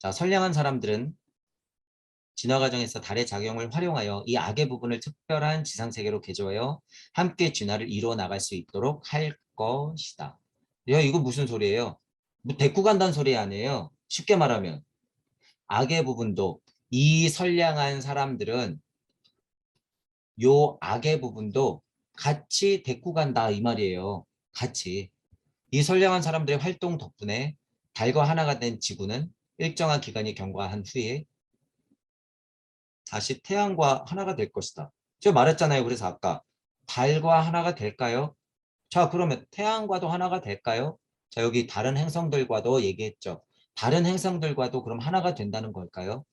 자, 선량한 사람들은 진화 과정에서 달의 작용을 활용하여 이 악의 부분을 특별한 지상세계로 개조하여 함께 진화를 이루어 나갈 수 있도록 할 것이다. 야, 이거 무슨 소리예요? 뭐 데리고 간다는 소리 아니에요? 쉽게 말하면 악의 부분도 이 선량한 사람들은 요 악의 부분도 같이 데리고 간다 이 말이에요. 같이. 이 선량한 사람들의 활동 덕분에 달과 하나가 된 지구는 일정한 기간이 경과한 후에 다시 태양과 하나가 될 것이다. 제가 말했잖아요. 그래서 아까 달과 하나가 될까요? 자, 그러면 태양과도 하나가 될까요? 자, 여기 다른 행성들과도 얘기했죠. 다른 행성들과도 그럼 하나가 된다는 걸까요?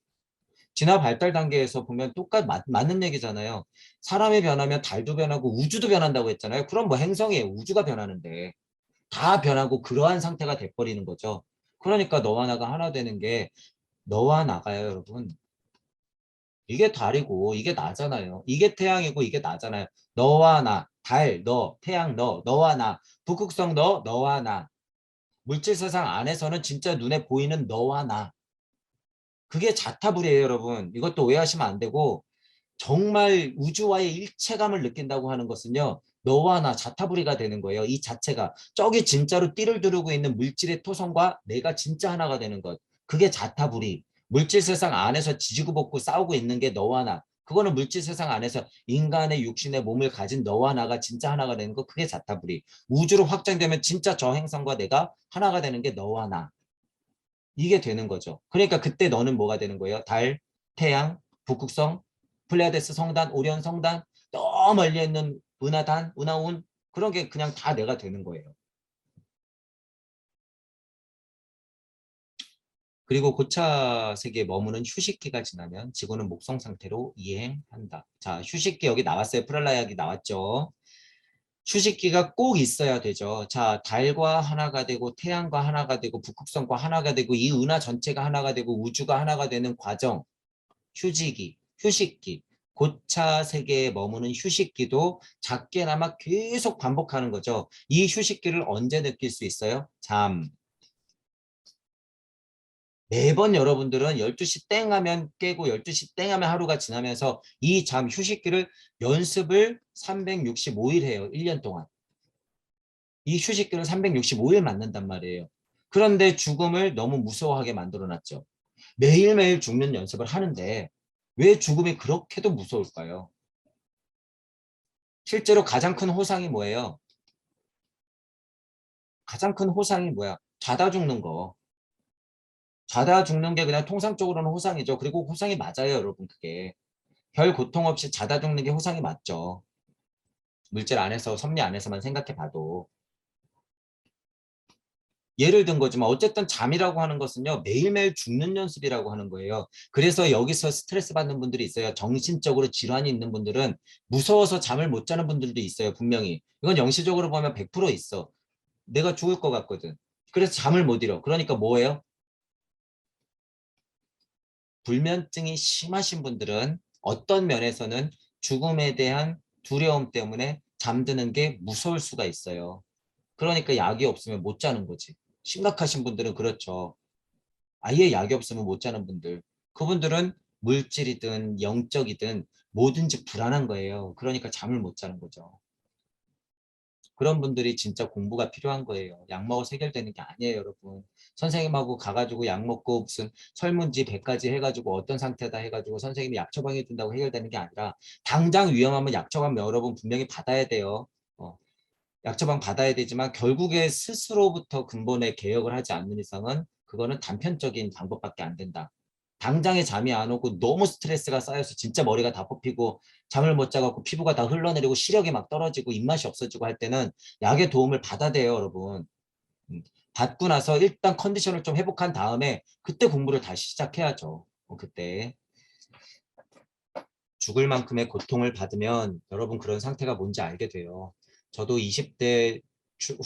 진화 발달 단계에서 보면 맞는 얘기잖아요. 사람이 변하면 달도 변하고 우주도 변한다고 했잖아요. 그럼 뭐 행성이에요. 우주가 변하는데 다 변하고 그러한 상태가 돼버리는 거죠. 그러니까 너와 나가 하나 되는 게 너와 나가요, 여러분. 이게 달이고 이게 나잖아요. 이게 태양이고 이게 나잖아요. 너와 나, 달, 너, 태양, 너, 너와 나, 북극성 너, 너와 나. 물질 세상 안에서는 진짜 눈에 보이는 너와 나. 그게 자타불이에요, 여러분. 이것도 오해하시면 안 되고 정말 우주와의 일체감을 느낀다고 하는 것은요. 너와 나 자타불이가 되는 거예요. 이 자체가. 저기 진짜로 띠를 두르고 있는 물질의 토성과 내가 진짜 하나가 되는 것. 그게 자타불이. 물질 세상 안에서 지지고 볶고 싸우고 있는 게 너와 나. 그거는 물질 세상 안에서 인간의 육신의 몸을 가진 너와 나가 진짜 하나가 되는 거. 그게 자타불이. 우주로 확장되면 진짜 저 행성과 내가 하나가 되는 게 너와 나. 이게 되는 거죠. 그러니까 그때 너는 뭐가 되는 거예요? 달, 태양, 북극성, 플레이아데스 성단, 오리온 성단, 저 멀리 있는 은하단, 은하운 그런 게 그냥 다 내가 되는 거예요. 그리고 고차 세계에 머무는 휴식기가 지나면 지구는 목성 상태로 이행한다. 자, 휴식기 여기 나왔어요. 프랄라약이 나왔죠. 휴식기가 꼭 있어야 되죠. 자, 달과 하나가 되고 태양과 하나가 되고 북극성과 하나가 되고 이 은하 전체가 하나가 되고 우주가 하나가 되는 과정. 휴지기, 휴식기, 고차 세계에 머무는 휴식기도 작게나마 계속 반복하는 거죠. 이 휴식기를 언제 느낄 수 있어요? 잠. 매번 여러분들은 12시 땡 하면 깨고 12시 땡 하면 하루가 지나면서 이 잠 휴식기를 연습을 365일 해요. 1년 동안. 이 휴식기를 365일 맞는단 말이에요. 그런데 죽음을 너무 무서워하게 만들어 놨죠. 매일매일 죽는 연습을 하는데 왜 죽음이 그렇게도 무서울까요? 실제로 가장 큰 호상이 뭐예요? 가장 큰 호상이 뭐야? 자다 죽는 거. 자다 죽는 게 그냥 통상적으로는 호상이죠. 그리고 호상이 맞아요, 여러분. 그게. 별 고통 없이 자다 죽는 게 호상이 맞죠. 물질 안에서, 섭리 안에서만 생각해 봐도. 예를 든 거지만 어쨌든 잠이라고 하는 것은요. 매일매일 죽는 연습이라고 하는 거예요. 그래서 여기서 스트레스 받는 분들이 있어요. 정신적으로 질환이 있는 분들은 무서워서 잠을 못 자는 분들도 있어요. 분명히. 이건 영시적으로 보면 100% 있어. 내가 죽을 것 같거든. 그래서 잠을 못 이뤄. 그러니까 뭐예요? 불면증이 심하신 분들은 어떤 면에서는 죽음에 대한 두려움 때문에 잠드는 게 무서울 수가 있어요. 그러니까 약이 없으면 못 자는 거지. 심각하신 분들은 그렇죠. 아예 약이 없으면 못 자는 분들. 그분들은 물질이든 영적이든 뭐든지 불안한 거예요. 그러니까 잠을 못 자는 거죠. 그런 분들이 진짜 공부가 필요한 거예요. 약 먹어서 해결되는 게 아니에요, 여러분. 선생님하고 가가지고 약 먹고 무슨 설문지 100가지 해가지고 어떤 상태다 해가지고 선생님이 약 처방해 준다고 해결되는 게 아니라 당장 위험하면 약 처방 여러분 분명히 받아야 돼요. 약 처방 받아야 되지만 결국에 스스로부터 근본의 개혁을 하지 않는 이상은 그거는 단편적인 방법밖에 안 된다. 당장에 잠이 안 오고 너무 스트레스가 쌓여서 진짜 머리가 다 뽑히고 잠을 못 자갖고 피부가 다 흘러내리고 시력이 막 떨어지고 입맛이 없어지고 할 때는 약의 도움을 받아야 돼요, 여러분. 음, 받고 나서 일단 컨디션을 좀 회복한 다음에 그때 공부를 다시 시작해야죠. 그때 죽을 만큼의 고통을 받으면 여러분 그런 상태가 뭔지 알게 돼요. 저도 20대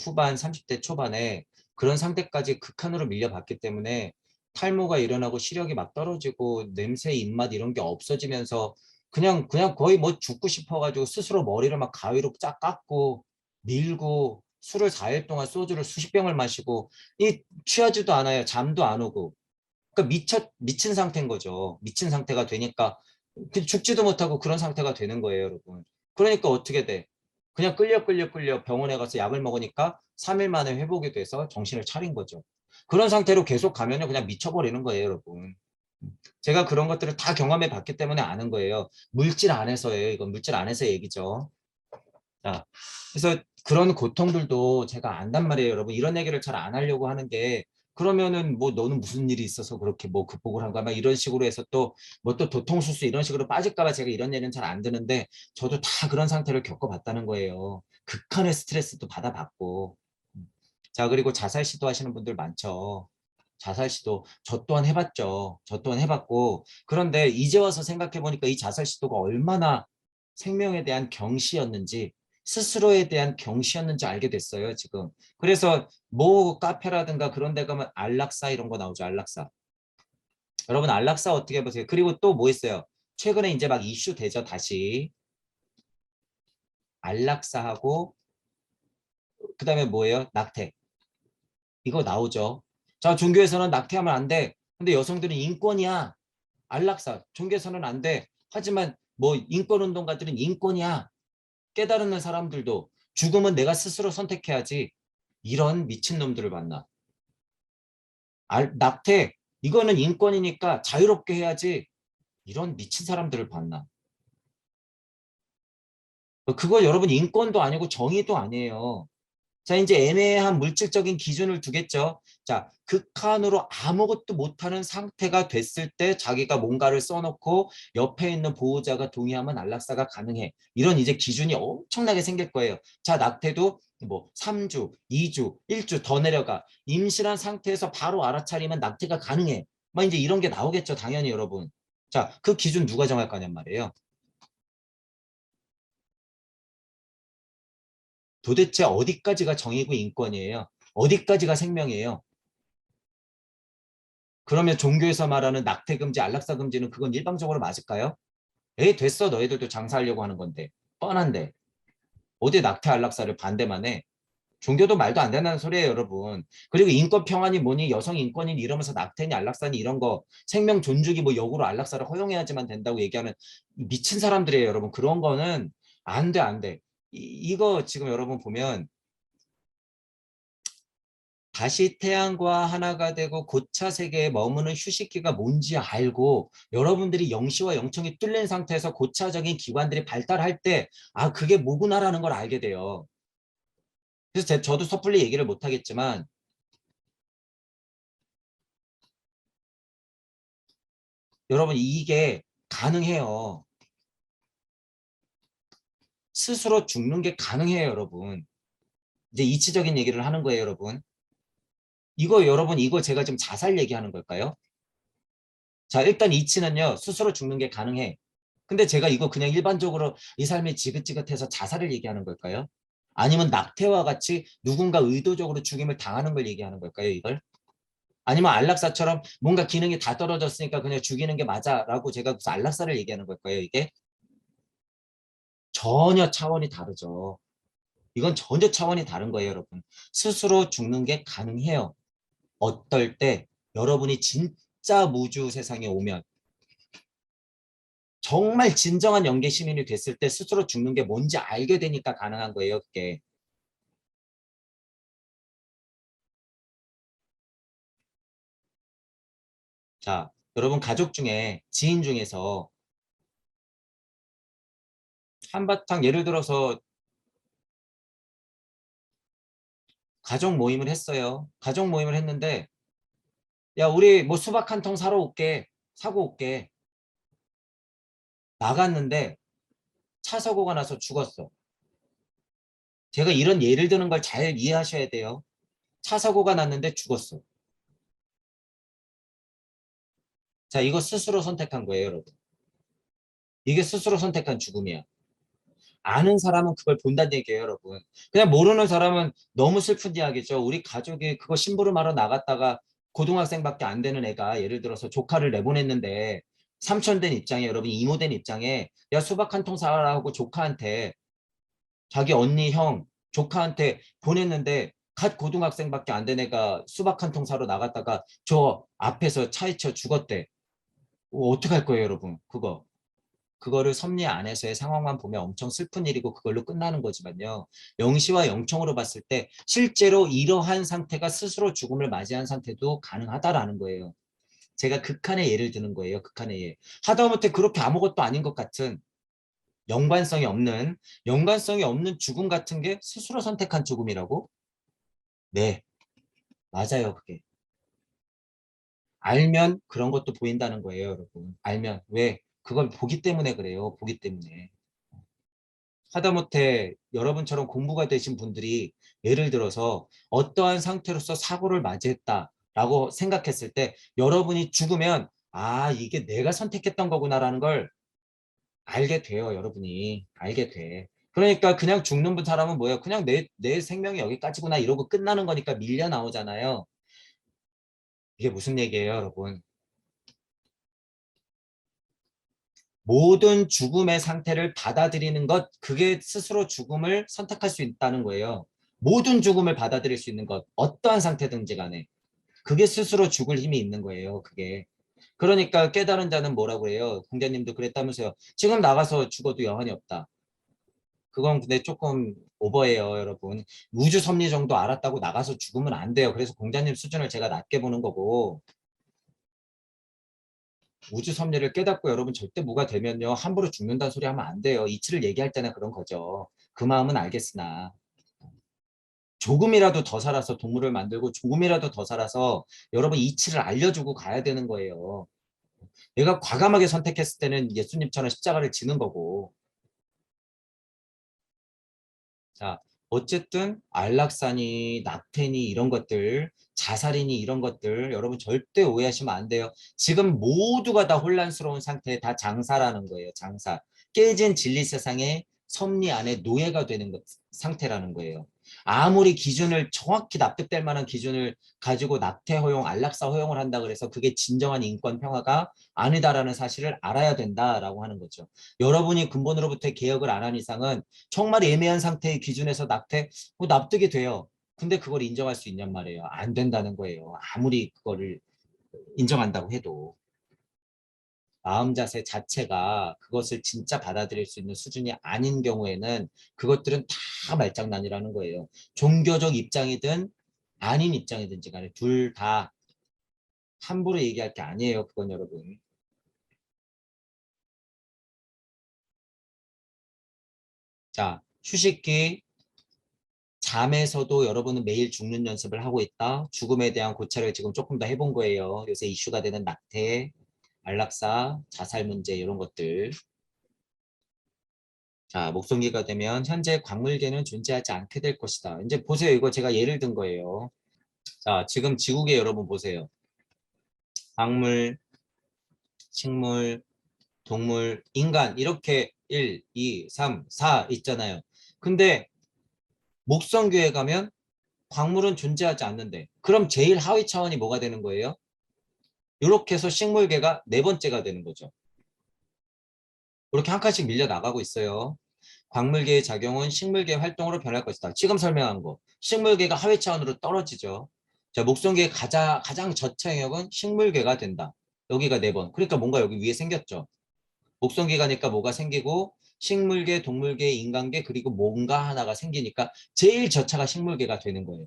후반, 30대 초반에 그런 상태까지 극한으로 밀려봤기 때문에 탈모가 일어나고 시력이 막 떨어지고 냄새, 입맛 이런 게 없어지면서 그냥 거의 뭐 죽고 싶어가지고 스스로 머리를 막 가위로 쫙 깎고 밀고 술을 4일 동안 소주를 수십 병을 마시고 이 취하지도 않아요. 잠도 안 오고 그러니까 미친 상태인 거죠. 미친 상태가 되니까 죽지도 못하고 그런 상태가 되는 거예요, 여러분. 그러니까 어떻게 돼? 그냥 끌려 병원에 가서 약을 먹으니까 3일 만에 회복이 돼서 정신을 차린 거죠. 그런 상태로 계속 가면은 그냥 미쳐버리는 거예요, 여러분. 제가 그런 것들을 다 경험해 봤기 때문에 아는 거예요. 물질 안에서예요. 이건 물질 안에서 얘기죠. 자, 그래서 그런 고통들도 제가 안단 말이에요, 여러분. 이런 얘기를 잘 안 하려고 하는 게 그러면은 뭐 너는 무슨 일이 있어서 그렇게 뭐 극복을 한 거야? 막 이런 식으로 해서 또 뭐 또 도통술수 이런 식으로 빠질까 봐 제가 이런 얘기는 잘 안 드는데 저도 다 그런 상태를 겪어봤다는 거예요. 극한의 스트레스도 받아봤고. 자, 그리고 자살 시도하시는 분들 많죠. 자살 시도 저 또한 해봤죠. 저 또한 해봤고 그런데 이제 와서 생각해 보니까 이 자살 시도가 얼마나 생명에 대한 경시였는지 스스로에 대한 경시였는지 알게 됐어요, 지금. 그래서 뭐 카페라든가 그런 데 가면 안락사 이런 거 나오죠, 안락사. 여러분 안락사 어떻게 보세요? 그리고 또 뭐 있어요? 최근에 이제 막 이슈 되죠, 다시. 안락사하고 그다음에 뭐예요? 낙태. 이거 나오죠. 자, 종교에서는 낙태하면 안 돼. 근데 여성들은 인권이야. 안락사. 종교에서는 안 돼. 하지만 뭐 인권운동가들은 인권이야. 깨달은 사람들도 죽음은 내가 스스로 선택해야지. 이런 미친놈들을 만나. 낙태. 이거는 인권이니까 자유롭게 해야지. 이런 미친 사람들을 만나. 그거 여러분 인권도 아니고 정의도 아니에요. 자, 이제 애매한 물질적인 기준을 두겠죠. 자, 극한으로 아무것도 못하는 상태가 됐을 때 자기가 뭔가를 써놓고 옆에 있는 보호자가 동의하면 안락사가 가능해. 이런 이제 기준이 엄청나게 생길 거예요. 자, 낙태도 뭐 3주, 2주, 1주 더 내려가. 임신한 상태에서 바로 알아차리면 낙태가 가능해. 막 이제 이런 게 나오겠죠. 당연히 여러분. 자, 그 기준 누가 정할 거냔 말이에요. 도대체 어디까지가 정의고 인권이에요? 어디까지가 생명이에요? 그러면 종교에서 말하는 낙태 금지, 안락사 금지는 그건 일방적으로 맞을까요? 에이, 됐어. 너희들도 장사하려고 하는 건데. 뻔한데. 어디 낙태, 안락사를 반대만 해. 종교도 말도 안 되는 소리예요, 여러분. 그리고 인권 평안이 뭐니, 여성 인권이니 이러면서 낙태니 안락사니 이런 거 생명 존중이 뭐 역으로 안락사를 허용해야지만 된다고 얘기하는 미친 사람들이에요, 여러분. 그런 거는 안 돼, 안 돼. 이거 지금 여러분 보면 다시 태양과 하나가 되고 고차 세계에 머무는 휴식기가 뭔지 알고 여러분들이 영시와 영청이 뚫린 상태에서 고차적인 기관들이 발달할 때 아 그게 뭐구나라는 걸 알게 돼요. 그래서 저도 섣불리 얘기를 못 하겠지만 여러분 이게 가능해요. 스스로 죽는 게 가능해요, 여러분. 이제 이치적인 얘기를 하는 거예요, 여러분. 이거 여러분 이거 제가 지금 자살 얘기하는 걸까요? 자, 일단 이치는요. 스스로 죽는 게 가능해. 근데 제가 이거 그냥 일반적으로 이 삶이 지긋지긋해서 자살을 얘기하는 걸까요? 아니면 낙태와 같이 누군가 의도적으로 죽임을 당하는 걸 얘기하는 걸까요, 이걸? 아니면 안락사처럼 뭔가 기능이 다 떨어졌으니까 그냥 죽이는 게 맞아라고 제가 무슨 안락사를 얘기하는 걸까요, 이게? 전혀 차원이 다르죠. 이건 전혀 차원이 다른 거예요, 여러분. 스스로 죽는 게 가능해요. 어떨 때 여러분이 진짜 무주 세상에 오면 정말 진정한 영계 시민이 됐을 때 스스로 죽는 게 뭔지 알게 되니까 가능한 거예요, 그게. 자, 여러분 가족 중에 지인 중에서 한바탕 예를 들어서 가족 모임을 했어요. 가족 모임을 했는데 야, 우리 뭐 수박 한 통 사러 올게. 사고 올게. 나갔는데 차 사고가 나서 죽었어. 제가 이런 예를 드는 걸 잘 이해하셔야 돼요. 차 사고가 났는데 죽었어. 자, 이거 스스로 선택한 거예요, 여러분. 이게 스스로 선택한 죽음이야. 아는 사람은 그걸 본다는 얘기예요, 여러분. 그냥 모르는 사람은 너무 슬픈 이야기죠. 우리 가족이 그거 심부름하러 나갔다가 고등학생밖에 안 되는 애가 예를 들어서 조카를 내보냈는데 삼촌 된 입장에 여러분 이모 된 입장에 야 수박 한 통 사라 하고 조카한테 자기 언니 형 조카한테 보냈는데 갓 고등학생밖에 안 된 애가 수박 한 통 사러 나갔다가 저 앞에서 차에 쳐 죽었대. 어떡할 거예요, 여러분? 그거를 섭리 안에서의 상황만 보면 엄청 슬픈 일이고 그걸로 끝나는 거지만요. 영시와 영청으로 봤을 때 실제로 이러한 상태가 스스로 죽음을 맞이한 상태도 가능하다라는 거예요. 제가 극한의 예를 드는 거예요. 극한의 예. 하다못해 그렇게 아무것도 아닌 것 같은 연관성이 없는 죽음 같은 게 스스로 선택한 죽음이라고? 네, 맞아요. 그게. 알면 그런 것도 보인다는 거예요, 여러분. 알면. 왜? 그걸 보기 때문에 그래요. 보기 때문에. 하다못해 여러분처럼 공부가 되신 분들이 예를 들어서 어떠한 상태로서 사고를 맞이했다라고 생각했을 때 여러분이 죽으면 아, 이게 내가 선택했던 거구나라는 걸 알게 돼요, 여러분이. 알게 돼. 그러니까 그냥 죽는 사람은 뭐예요? 그냥 내 생명이 여기까지구나 이러고 끝나는 거니까 밀려 나오잖아요. 이게 무슨 얘기예요, 여러분? 모든 죽음의 상태를 받아들이는 것, 그게 스스로 죽음을 선택할 수 있다는 거예요. 모든 죽음을 받아들일 수 있는 것, 어떠한 상태든지 간에. 그게 스스로 죽을 힘이 있는 거예요, 그게. 그러니까 깨달은 자는 뭐라고 해요? 공자님도 그랬다면서요. 지금 나가서 죽어도 여한이 없다. 그건 근데 조금 오버예요, 여러분. 우주 섭리 정도 알았다고 나가서 죽으면 안 돼요. 그래서 공자님 수준을 제가 낮게 보는 거고, 우주 섭리를 깨닫고 여러분 절대 무가 되면요. 함부로 죽는다는 소리 하면 안 돼요. 이치를 얘기할 때는 그런 거죠. 그 마음은 알겠으나 조금이라도 더 살아서 동물을 만들고 조금이라도 더 살아서 여러분 이치를 알려주고 가야 되는 거예요. 내가 과감하게 선택했을 때는 예수님처럼 십자가를 지는 거고. 자, 어쨌든 안락사니 낙태니 이런 것들, 자살이니 이런 것들 여러분 절대 오해하시면 안 돼요. 지금 모두가 다 혼란스러운 상태에 다 장사라는 거예요. 장사. 깨진 진리 세상의 섭리 안에 노예가 되는 상태라는 거예요. 아무리 기준을 정확히 납득될 만한 기준을 가지고 낙태 허용, 안락사 허용을 한다 그래서 그게 진정한 인권 평화가 아니다라는 사실을 알아야 된다라고 하는 거죠. 여러분이 근본으로부터 개혁을 안 한 이상은 정말 애매한 상태의 기준에서 납득이 돼요. 근데 그걸 인정할 수 있냔 말이에요. 안 된다는 거예요. 아무리 그거를 인정한다고 해도. 마음 자세 자체가 그것을 진짜 받아들일 수 있는 수준이 아닌 경우에는 그것들은 다 말장난이라는 거예요. 종교적 입장이든 아닌 입장이든지 간에 둘 다 함부로 얘기할 게 아니에요. 그건 여러분. 자, 휴식기 잠에서도 여러분은 매일 죽는 연습을 하고 있다. 죽음에 대한 고찰을 지금 조금 더 해본 거예요. 요새 이슈가 되는 낙태, 안락사, 자살 문제 이런 것들. 자, 목성기가 되면 현재 광물계는 존재하지 않게 될 것이다. 이제 보세요. 이거 제가 예를 든 거예요. 자, 지금 지구계 여러분 보세요. 광물, 식물, 동물, 인간 이렇게 1, 2, 3, 4 있잖아요. 근데 목성교에 가면 광물은 존재하지 않는데 그럼 제일 하위 차원이 뭐가 되는 거예요? 이렇게 해서 식물계가 네 번째가 되는 거죠. 이렇게 한 칸씩 밀려 나가고 있어요. 광물계의 작용은 식물계의 활동으로 변할 것이다. 지금 설명한 거. 식물계가 하위 차원으로 떨어지죠. 자, 목성계의 가장 저차 영역은 식물계가 된다. 여기가 네 번. 그러니까 뭔가 여기 위에 생겼죠. 목성계가니까 뭐가 생기고 식물계, 동물계, 인간계 그리고 뭔가 하나가 생기니까 제일 저차가 식물계가 되는 거예요.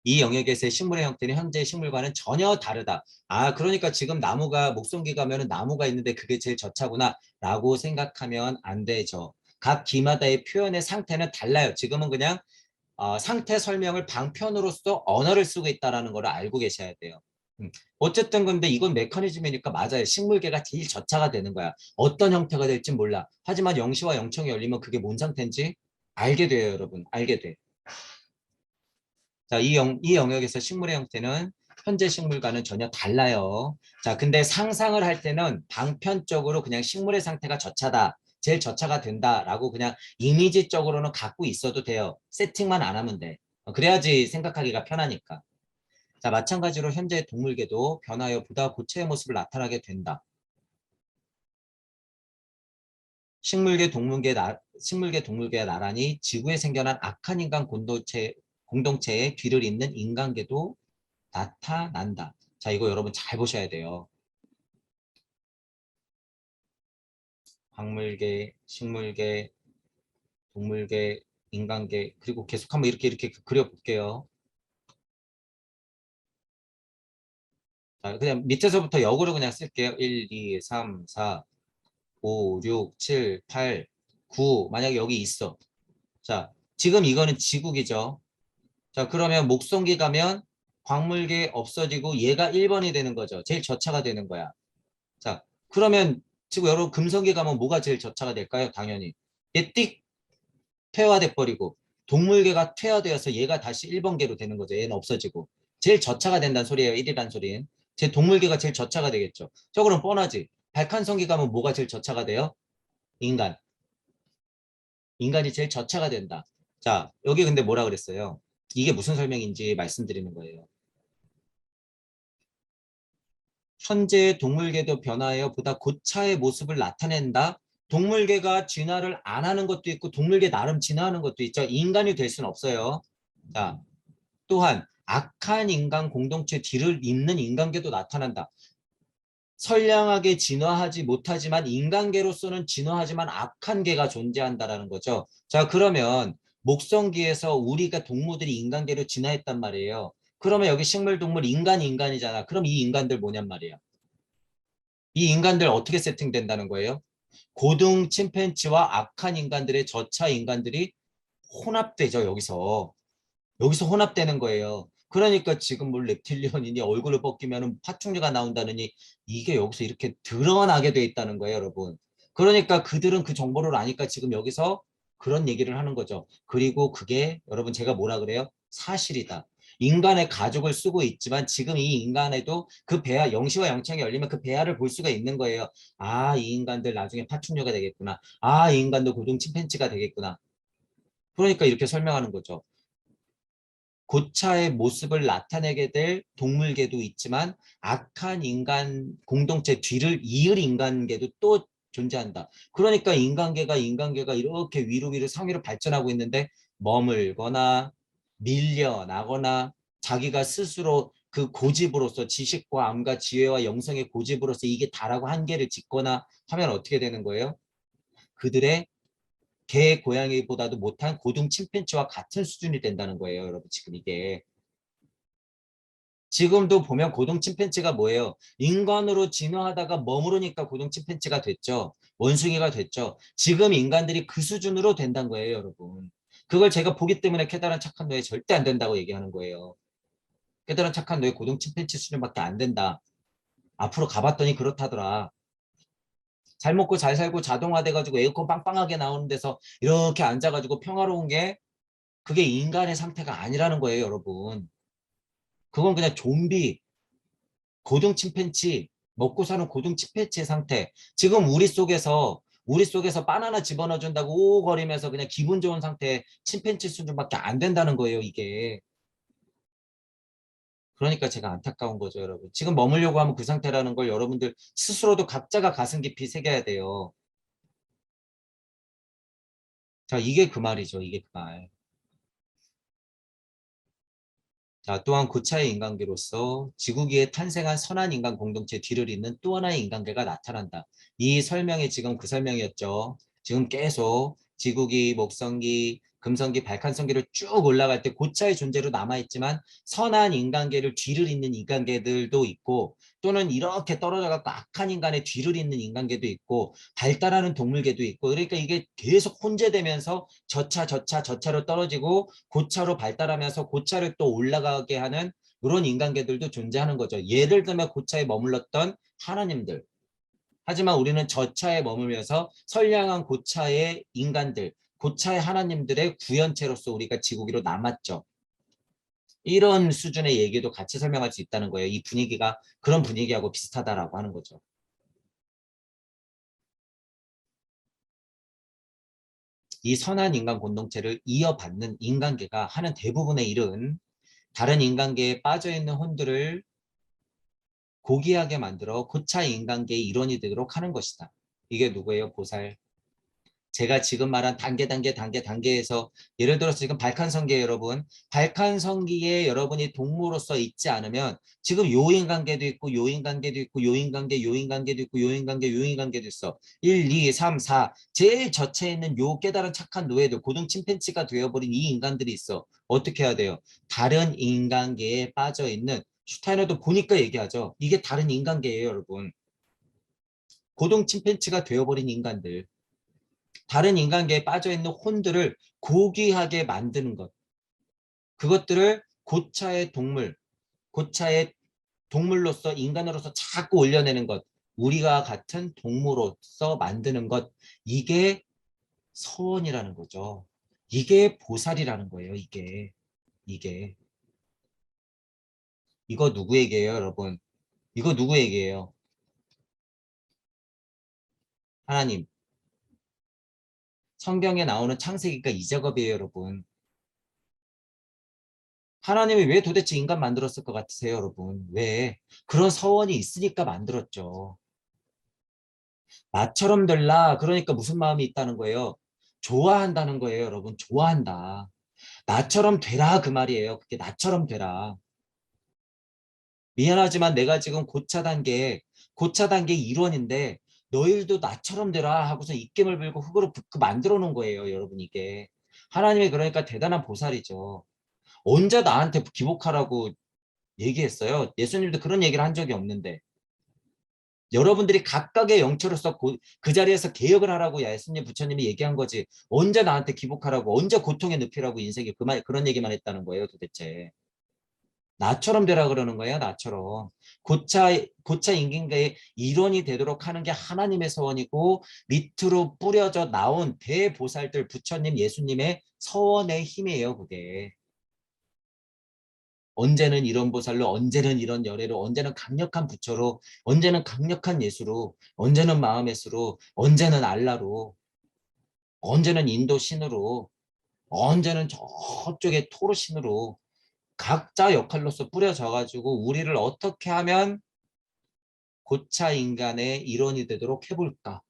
이 영역에서의 식물의 형태는 현재의 식물과는 전혀 다르다. 아, 그러니까 지금 나무가 목성기 가면은 나무가 있는데 그게 제일 저차구나 라고 생각하면 안 되죠. 각 기마다의 표현의 상태는 달라요. 지금은 그냥 상태 설명을 방편으로서 언어를 쓰고 있다는 걸 알고 계셔야 돼요. 어쨌든 근데 이건 메커니즘이니까 맞아요. 식물계가 제일 저차가 되는 거야. 어떤 형태가 될지 몰라. 하지만 영시와 영청이 열리면 그게 뭔 상태인지 알게 돼요, 여러분. 알게 돼. 자, 이 영역에서 식물의 형태는 현재 식물과는 전혀 달라요. 자, 근데 상상을 할 때는 방편적으로 그냥 식물의 상태가 저차다. 제일 저차가 된다라고 그냥 이미지적으로는 갖고 있어도 돼요. 세팅만 안 하면 돼. 그래야지 생각하기가 편하니까. 자, 마찬가지로 현재 동물계도 변하여 보다 고체의 모습을 나타나게 된다. 식물계, 동물계가 나란히 지구에 생겨난 악한 인간 공동체의 뒤를 잇는 인간계도 나타난다. 자, 이거 여러분 잘 보셔야 돼요. 광물계, 식물계, 동물계, 인간계, 그리고 계속 한번 이렇게 그려볼게요. 자, 그냥 밑에서부터 역으로 그냥 쓸게요. 1, 2, 3, 4, 5, 6, 7, 8, 9. 만약에 여기 있어. 자, 지금 이거는 지국이죠. 자, 그러면 목성기 가면 광물계 없어지고 얘가 1번이 되는 거죠. 제일 저차가 되는 거야. 자, 그러면 지금 여러분 금성기 가면 뭐가 제일 저차가 될까요? 당연히. 얘 띡 퇴화돼 버리고 동물계가 퇴화되어서 얘가 다시 1번계로 되는 거죠. 얘는 없어지고. 제일 저차가 된다는 소리예요. 1이라는 소리는. 제 동물계가 제일 저차가 되겠죠. 저 그럼 뻔하지. 발칸성기 가면 뭐가 제일 저차가 돼요? 인간. 인간이 제일 저차가 된다. 자, 여기 근데 뭐라 그랬어요? 이게 무슨 설명인지 말씀드리는 거예요. 현재의 동물계도 변화하여 보다 고차의 모습을 나타낸다. 동물계가 진화를 안 하는 것도 있고 동물계 나름 진화하는 것도 있죠. 인간이 될 수는 없어요. 자, 또한 악한 인간 공동체 뒤를 잇는 인간계도 나타난다. 선량하게 진화하지 못하지만 인간계로서는 진화하지만 악한 계가 존재한다라는 거죠. 자, 그러면 목성기에서 우리가 동물들이 인간계로 진화했단 말이에요. 그러면 여기 식물, 동물, 인간이잖아. 그럼 이 인간들 뭐냔 말이야. 이 인간들 어떻게 세팅된다는 거예요? 고등 침팬지와 악한 인간들의 저차 인간들이 혼합되죠, 여기서. 여기서 혼합되는 거예요. 그러니까 지금 뭐 reptilian이니 얼굴을 벗기면 파충류가 나온다느니 이게 여기서 이렇게 드러나게 돼 있다는 거예요, 여러분. 그러니까 그들은 그 정보를 아니까 지금 여기서 그런 얘기를 하는 거죠. 그리고 그게 여러분 제가 뭐라 그래요? 사실이다. 인간의 가족을 쓰고 있지만 지금 이 인간에도 그 배아, 영시와 영창이 열리면 그 배아를 볼 수가 있는 거예요. 아, 이 인간들 나중에 파충류가 되겠구나. 아, 이 인간도 고등 침팬지가 되겠구나. 그러니까 이렇게 설명하는 거죠. 고차의 모습을 나타내게 될 동물계도 있지만 악한 인간 공동체 뒤를 이을 인간계도 또 존재한다. 그러니까 인간계가 이렇게 위로 상위로 발전하고 있는데 머물거나 밀려나거나 자기가 스스로 그 고집으로서 지식과 암과 지혜와 영성의 고집으로서 이게 다라고 한계를 짓거나 하면 어떻게 되는 거예요? 그들의 개, 고양이보다도 못한 고등 침팬지와 같은 수준이 된다는 거예요. 여러분 지금 이게. 지금도 보면 고등 침팬지가 뭐예요? 인간으로 진화하다가 머무르니까 고등 침팬지가 됐죠. 원숭이가 됐죠. 지금 인간들이 그 수준으로 된다는 거예요, 여러분. 그걸 제가 보기 때문에 깨달은 착한 뇌에 절대 안 된다고 얘기하는 거예요. 깨달은 착한 뇌 고등 침팬지 수준밖에 안 된다. 앞으로 가봤더니 그렇다더라. 잘 먹고 잘 살고 자동화돼가지고 에어컨 빵빵하게 나오는 데서 이렇게 앉아가지고 평화로운 게 그게 인간의 상태가 아니라는 거예요, 여러분. 그건 그냥 좀비, 고등 침팬지, 먹고 사는 고등 침팬지의 상태. 지금 우리 속에서 바나나 집어넣어 준다고 오거리면서 그냥 기분 좋은 상태 침팬지 수준밖에 안 된다는 거예요, 이게. 그러니까 제가 안타까운 거죠, 여러분. 지금 머물려고 하면 그 상태라는 걸 여러분들 스스로도 각자가 가슴 깊이 새겨야 돼요. 자, 이게 그 말이죠, 이게 그 말. 자, 또한 고차의 인간계로서 지구기에 탄생한 선한 인간 공동체 뒤를 잇는 또 하나의 인간계가 나타난다. 이 설명이 지금 그 설명이었죠. 지금 계속 지구기, 목성기, 금성기, 발칸성기를 쭉 올라갈 때 고차의 존재로 남아있지만 선한 인간계를 뒤를 잇는 인간계들도 있고 또는 이렇게 떨어져갖고 악한 인간의 뒤를 잇는 인간계도 있고 발달하는 동물계도 있고 그러니까 이게 계속 혼재되면서 저차로 떨어지고 고차로 발달하면서 고차를 또 올라가게 하는 이런 인간계들도 존재하는 거죠. 예를 들면 고차에 머물렀던 하나님들. 하지만 우리는 저차에 머물면서 선량한 고차의 인간들, 고차의 하나님들의 구현체로서 우리가 지구기로 남았죠. 이런 수준의 얘기도 같이 설명할 수 있다는 거예요. 이 분위기가 그런 분위기하고 비슷하다라고 하는 거죠. 이 선한 인간 공동체를 이어받는 인간계가 하는 대부분의 일은 다른 인간계에 빠져있는 혼들을 고귀하게 만들어 고차 인간계의 일원이 되도록 하는 것이다. 이게 누구예요? 보살. 제가 지금 말한 단계에서 예를 들어서 지금 발칸성기에 여러분, 발칸성기에 여러분이 동무로서 있지 않으면 지금 요인관계도 있고 요인관계도 있고 요인관계도 있고 요인관계도 있어. 1, 2, 3, 4 제일 저체에 있는 요 깨달은 착한 노예들 고등 침팬지가 되어버린 이 인간들이 있어. 어떻게 해야 돼요? 다른 인간계에 빠져있는 슈타이너도 보니까 얘기하죠. 이게 다른 인간계예요 여러분. 고등 침팬지가 되어버린 인간들. 다른 인간계에 빠져있는 혼들을 고귀하게 만드는 것. 그것들을 고차의 동물로서 인간으로서 자꾸 올려내는 것. 우리가 같은 동물로서 만드는 것. 이게 서원이라는 거죠. 이게 보살이라는 거예요. 이게. 이거 누구에게요, 여러분? 이거 누구에게요? 하나님. 성경에 나오는 창세기가 이 작업이에요, 여러분. 하나님이 왜 도대체 인간 만들었을 것 같으세요, 여러분? 왜? 그런 서원이 있으니까 만들었죠. 나처럼 될라. 그러니까 무슨 마음이 있다는 거예요? 좋아한다는 거예요, 여러분. 좋아한다. 나처럼 되라 그 말이에요. 그게 나처럼 되라. 미안하지만 내가 지금 고차 단계 일원인데 너희들도 나처럼 되라 하고서 입김을 불고 흙으로 만들어 놓은 거예요, 여러분 이게. 하나님이 그러니까 대단한 보살이죠. 언제 나한테 기복하라고 얘기했어요? 예수님도 그런 얘기를 한 적이 없는데. 여러분들이 각각의 영체로서 그 자리에서 개혁을 하라고 예수님 부처님이 얘기한 거지. 언제 나한테 기복하라고, 언제 고통에 눕히라고 인생에 그런 얘기만 했다는 거예요, 도대체. 나처럼 되라 그러는 거예요, 나처럼. 고차 인간계의 일원이 되도록 하는 게 하나님의 서원이고 밑으로 뿌려져 나온 대보살들, 부처님, 예수님의 서원의 힘이에요, 그게. 언제는 이런 보살로, 언제는 이런 열애로, 언제는 강력한 부처로, 언제는 강력한 예수로, 언제는 마음의 수로, 언제는 알라로, 언제는 인도 신으로, 언제는 저쪽에 토르 신으로 각자 역할로서 뿌려져 가지고 우리를 어떻게 하면 고차 인간의 일원이 되도록 해볼까?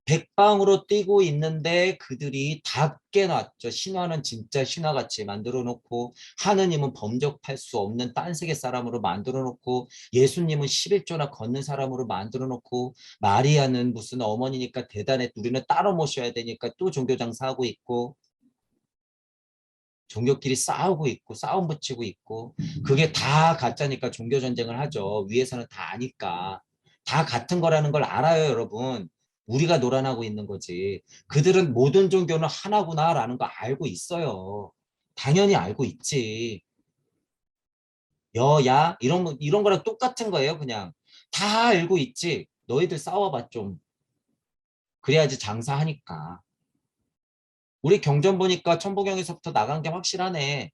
백방으로 뛰고 있는데 그들이 다 깨놨죠. 신화는 진짜 신화같이 만들어 놓고 하느님은 범접할 수 없는 딴 세계 사람으로 만들어 놓고 예수님은 11조나 걷는 사람으로 만들어 놓고 마리아는 무슨 어머니니까 대단해 우리는 따로 모셔야 되니까 또 종교 장사하고 있고 종교끼리 싸우고 있고 싸움 붙이고 있고 그게 다 가짜니까 종교 전쟁을 하죠. 위에서는 다 아니까. 다 같은 거라는 걸 알아요, 여러분. 우리가 노란하고 있는 거지. 그들은 모든 종교는 하나구나라는 거 알고 있어요. 당연히 알고 있지. 여야 이런 거랑 똑같은 거예요, 그냥. 다 알고 있지. 너희들 싸워봐 좀. 그래야지 장사하니까. 우리 경전 보니까 천부경에서부터 나간 게 확실하네.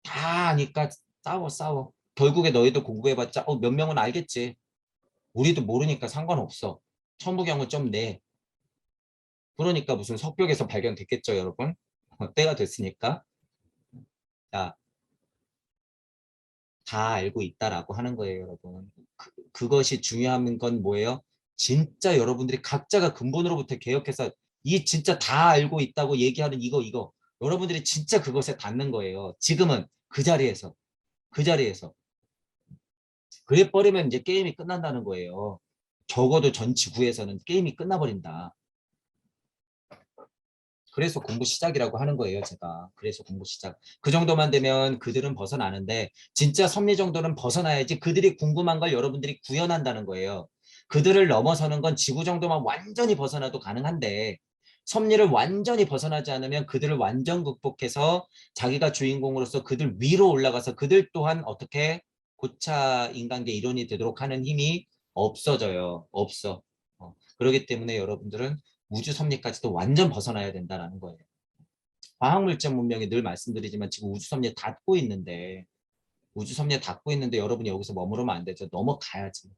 다 아니까 싸워. 결국에 너희도 공부해봤자 몇 명은 알겠지. 우리도 모르니까 상관없어. 천부경은 좀 내. 그러니까 무슨 석벽에서 발견됐겠죠, 여러분? 때가 됐으니까. 자, 다 알고 있다라고 하는 거예요, 여러분. 그것이 중요한 건 뭐예요? 진짜 여러분들이 각자가 근본으로부터 개혁해서 이 진짜 다 알고 있다고 얘기하는 이거. 여러분들이 진짜 그것에 닿는 거예요. 지금은 그 자리에서. 그래 버리면 이제 게임이 끝난다는 거예요. 적어도 전 지구에서는 게임이 끝나버린다. 그래서 공부 시작이라고 하는 거예요, 제가. 그래서 공부 시작. 그 정도만 되면 그들은 벗어나는데 진짜 섭리 정도는 벗어나야지 그들이 궁금한 걸 여러분들이 구현한다는 거예요. 그들을 넘어서는 건 지구 정도만 완전히 벗어나도 가능한데 섭리를 완전히 벗어나지 않으면 그들을 완전 극복해서 자기가 주인공으로서 그들 위로 올라가서 그들 또한 어떻게 고차 인간계 일원이 되도록 하는 힘이 없어져요. 없어. 그렇기 때문에 여러분들은 우주 섭리까지도 완전 벗어나야 된다는 거예요. 과학물질 문명이 늘 말씀드리지만 지금 우주 섭리에 닿고 있는데 여러분이 여기서 머무르면 안 되죠. 넘어가야지.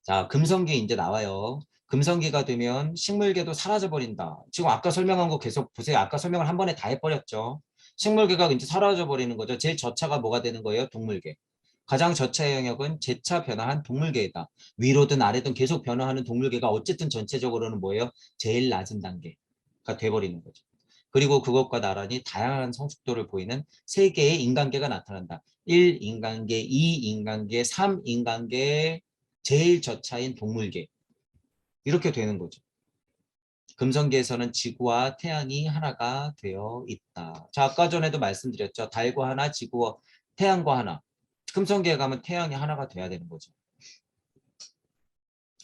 자, 금성기 이제 나와요. 금성기가 되면 식물계도 사라져버린다. 지금 아까 설명한 거 계속 보세요. 아까 설명을 한 번에 다 해버렸죠. 식물계가 이제 사라져버리는 거죠. 제일 저차가 뭐가 되는 거예요? 동물계. 가장 저차의 영역은 재차 변화한 동물계이다. 위로든 아래든 계속 변화하는 동물계가 어쨌든 전체적으로는 뭐예요? 제일 낮은 단계가 돼버리는 거죠. 그리고 그것과 나란히 다양한 성숙도를 보이는 세 개의 인간계가 나타난다. 1인간계, 2인간계, 3인간계, 제일 저차인 동물계. 이렇게 되는 거죠. 금성계에서는 지구와 태양이 하나가 되어 있다. 자, 아까 전에도 말씀드렸죠. 달과 하나, 지구와 태양과 하나. 금성계에 가면 태양이 하나가 돼야 되는 거죠.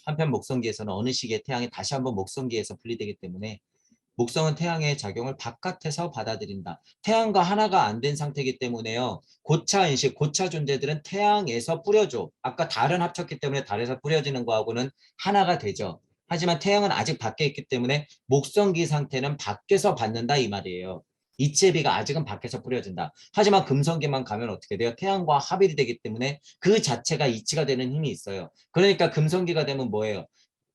한편 목성계에서는 어느 시기에 태양이 다시 한번 목성계에서 분리되기 때문에 목성은 태양의 작용을 바깥에서 받아들인다. 태양과 하나가 안 된 상태이기 때문에요. 고차 인식, 고차 존재들은 태양에서 뿌려줘. 아까 달은 합쳤기 때문에 달에서 뿌려지는 거하고는 하나가 되죠. 하지만 태양은 아직 밖에 있기 때문에 목성기 상태는 밖에서 받는다 이 말이에요. 이체비가 아직은 밖에서 뿌려진다. 하지만 금성기만 가면 어떻게 돼요? 태양과 합일이 되기 때문에 그 자체가 이치가 되는 힘이 있어요. 그러니까 금성기가 되면 뭐예요?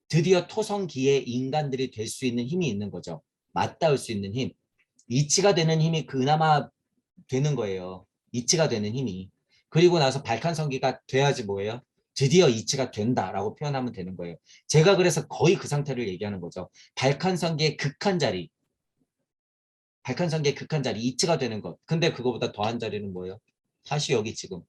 드디어 토성기의 인간들이 될 수 있는 힘이 있는 거죠. 맞닿을 수 있는 힘. 이치가 되는 힘이 그나마 되는 거예요. 이치가 되는 힘이. 그리고 나서 발칸성기가 돼야지 뭐예요? 드디어 이치가 된다라고 표현하면 되는 거예요. 제가 그래서 거의 그 상태를 얘기하는 거죠. 발칸성기의 극한 자리. 발칸성기의 극한 자리. 이치가 되는 것. 근데 그거보다 더한 자리는 뭐예요? 다시 여기 지금.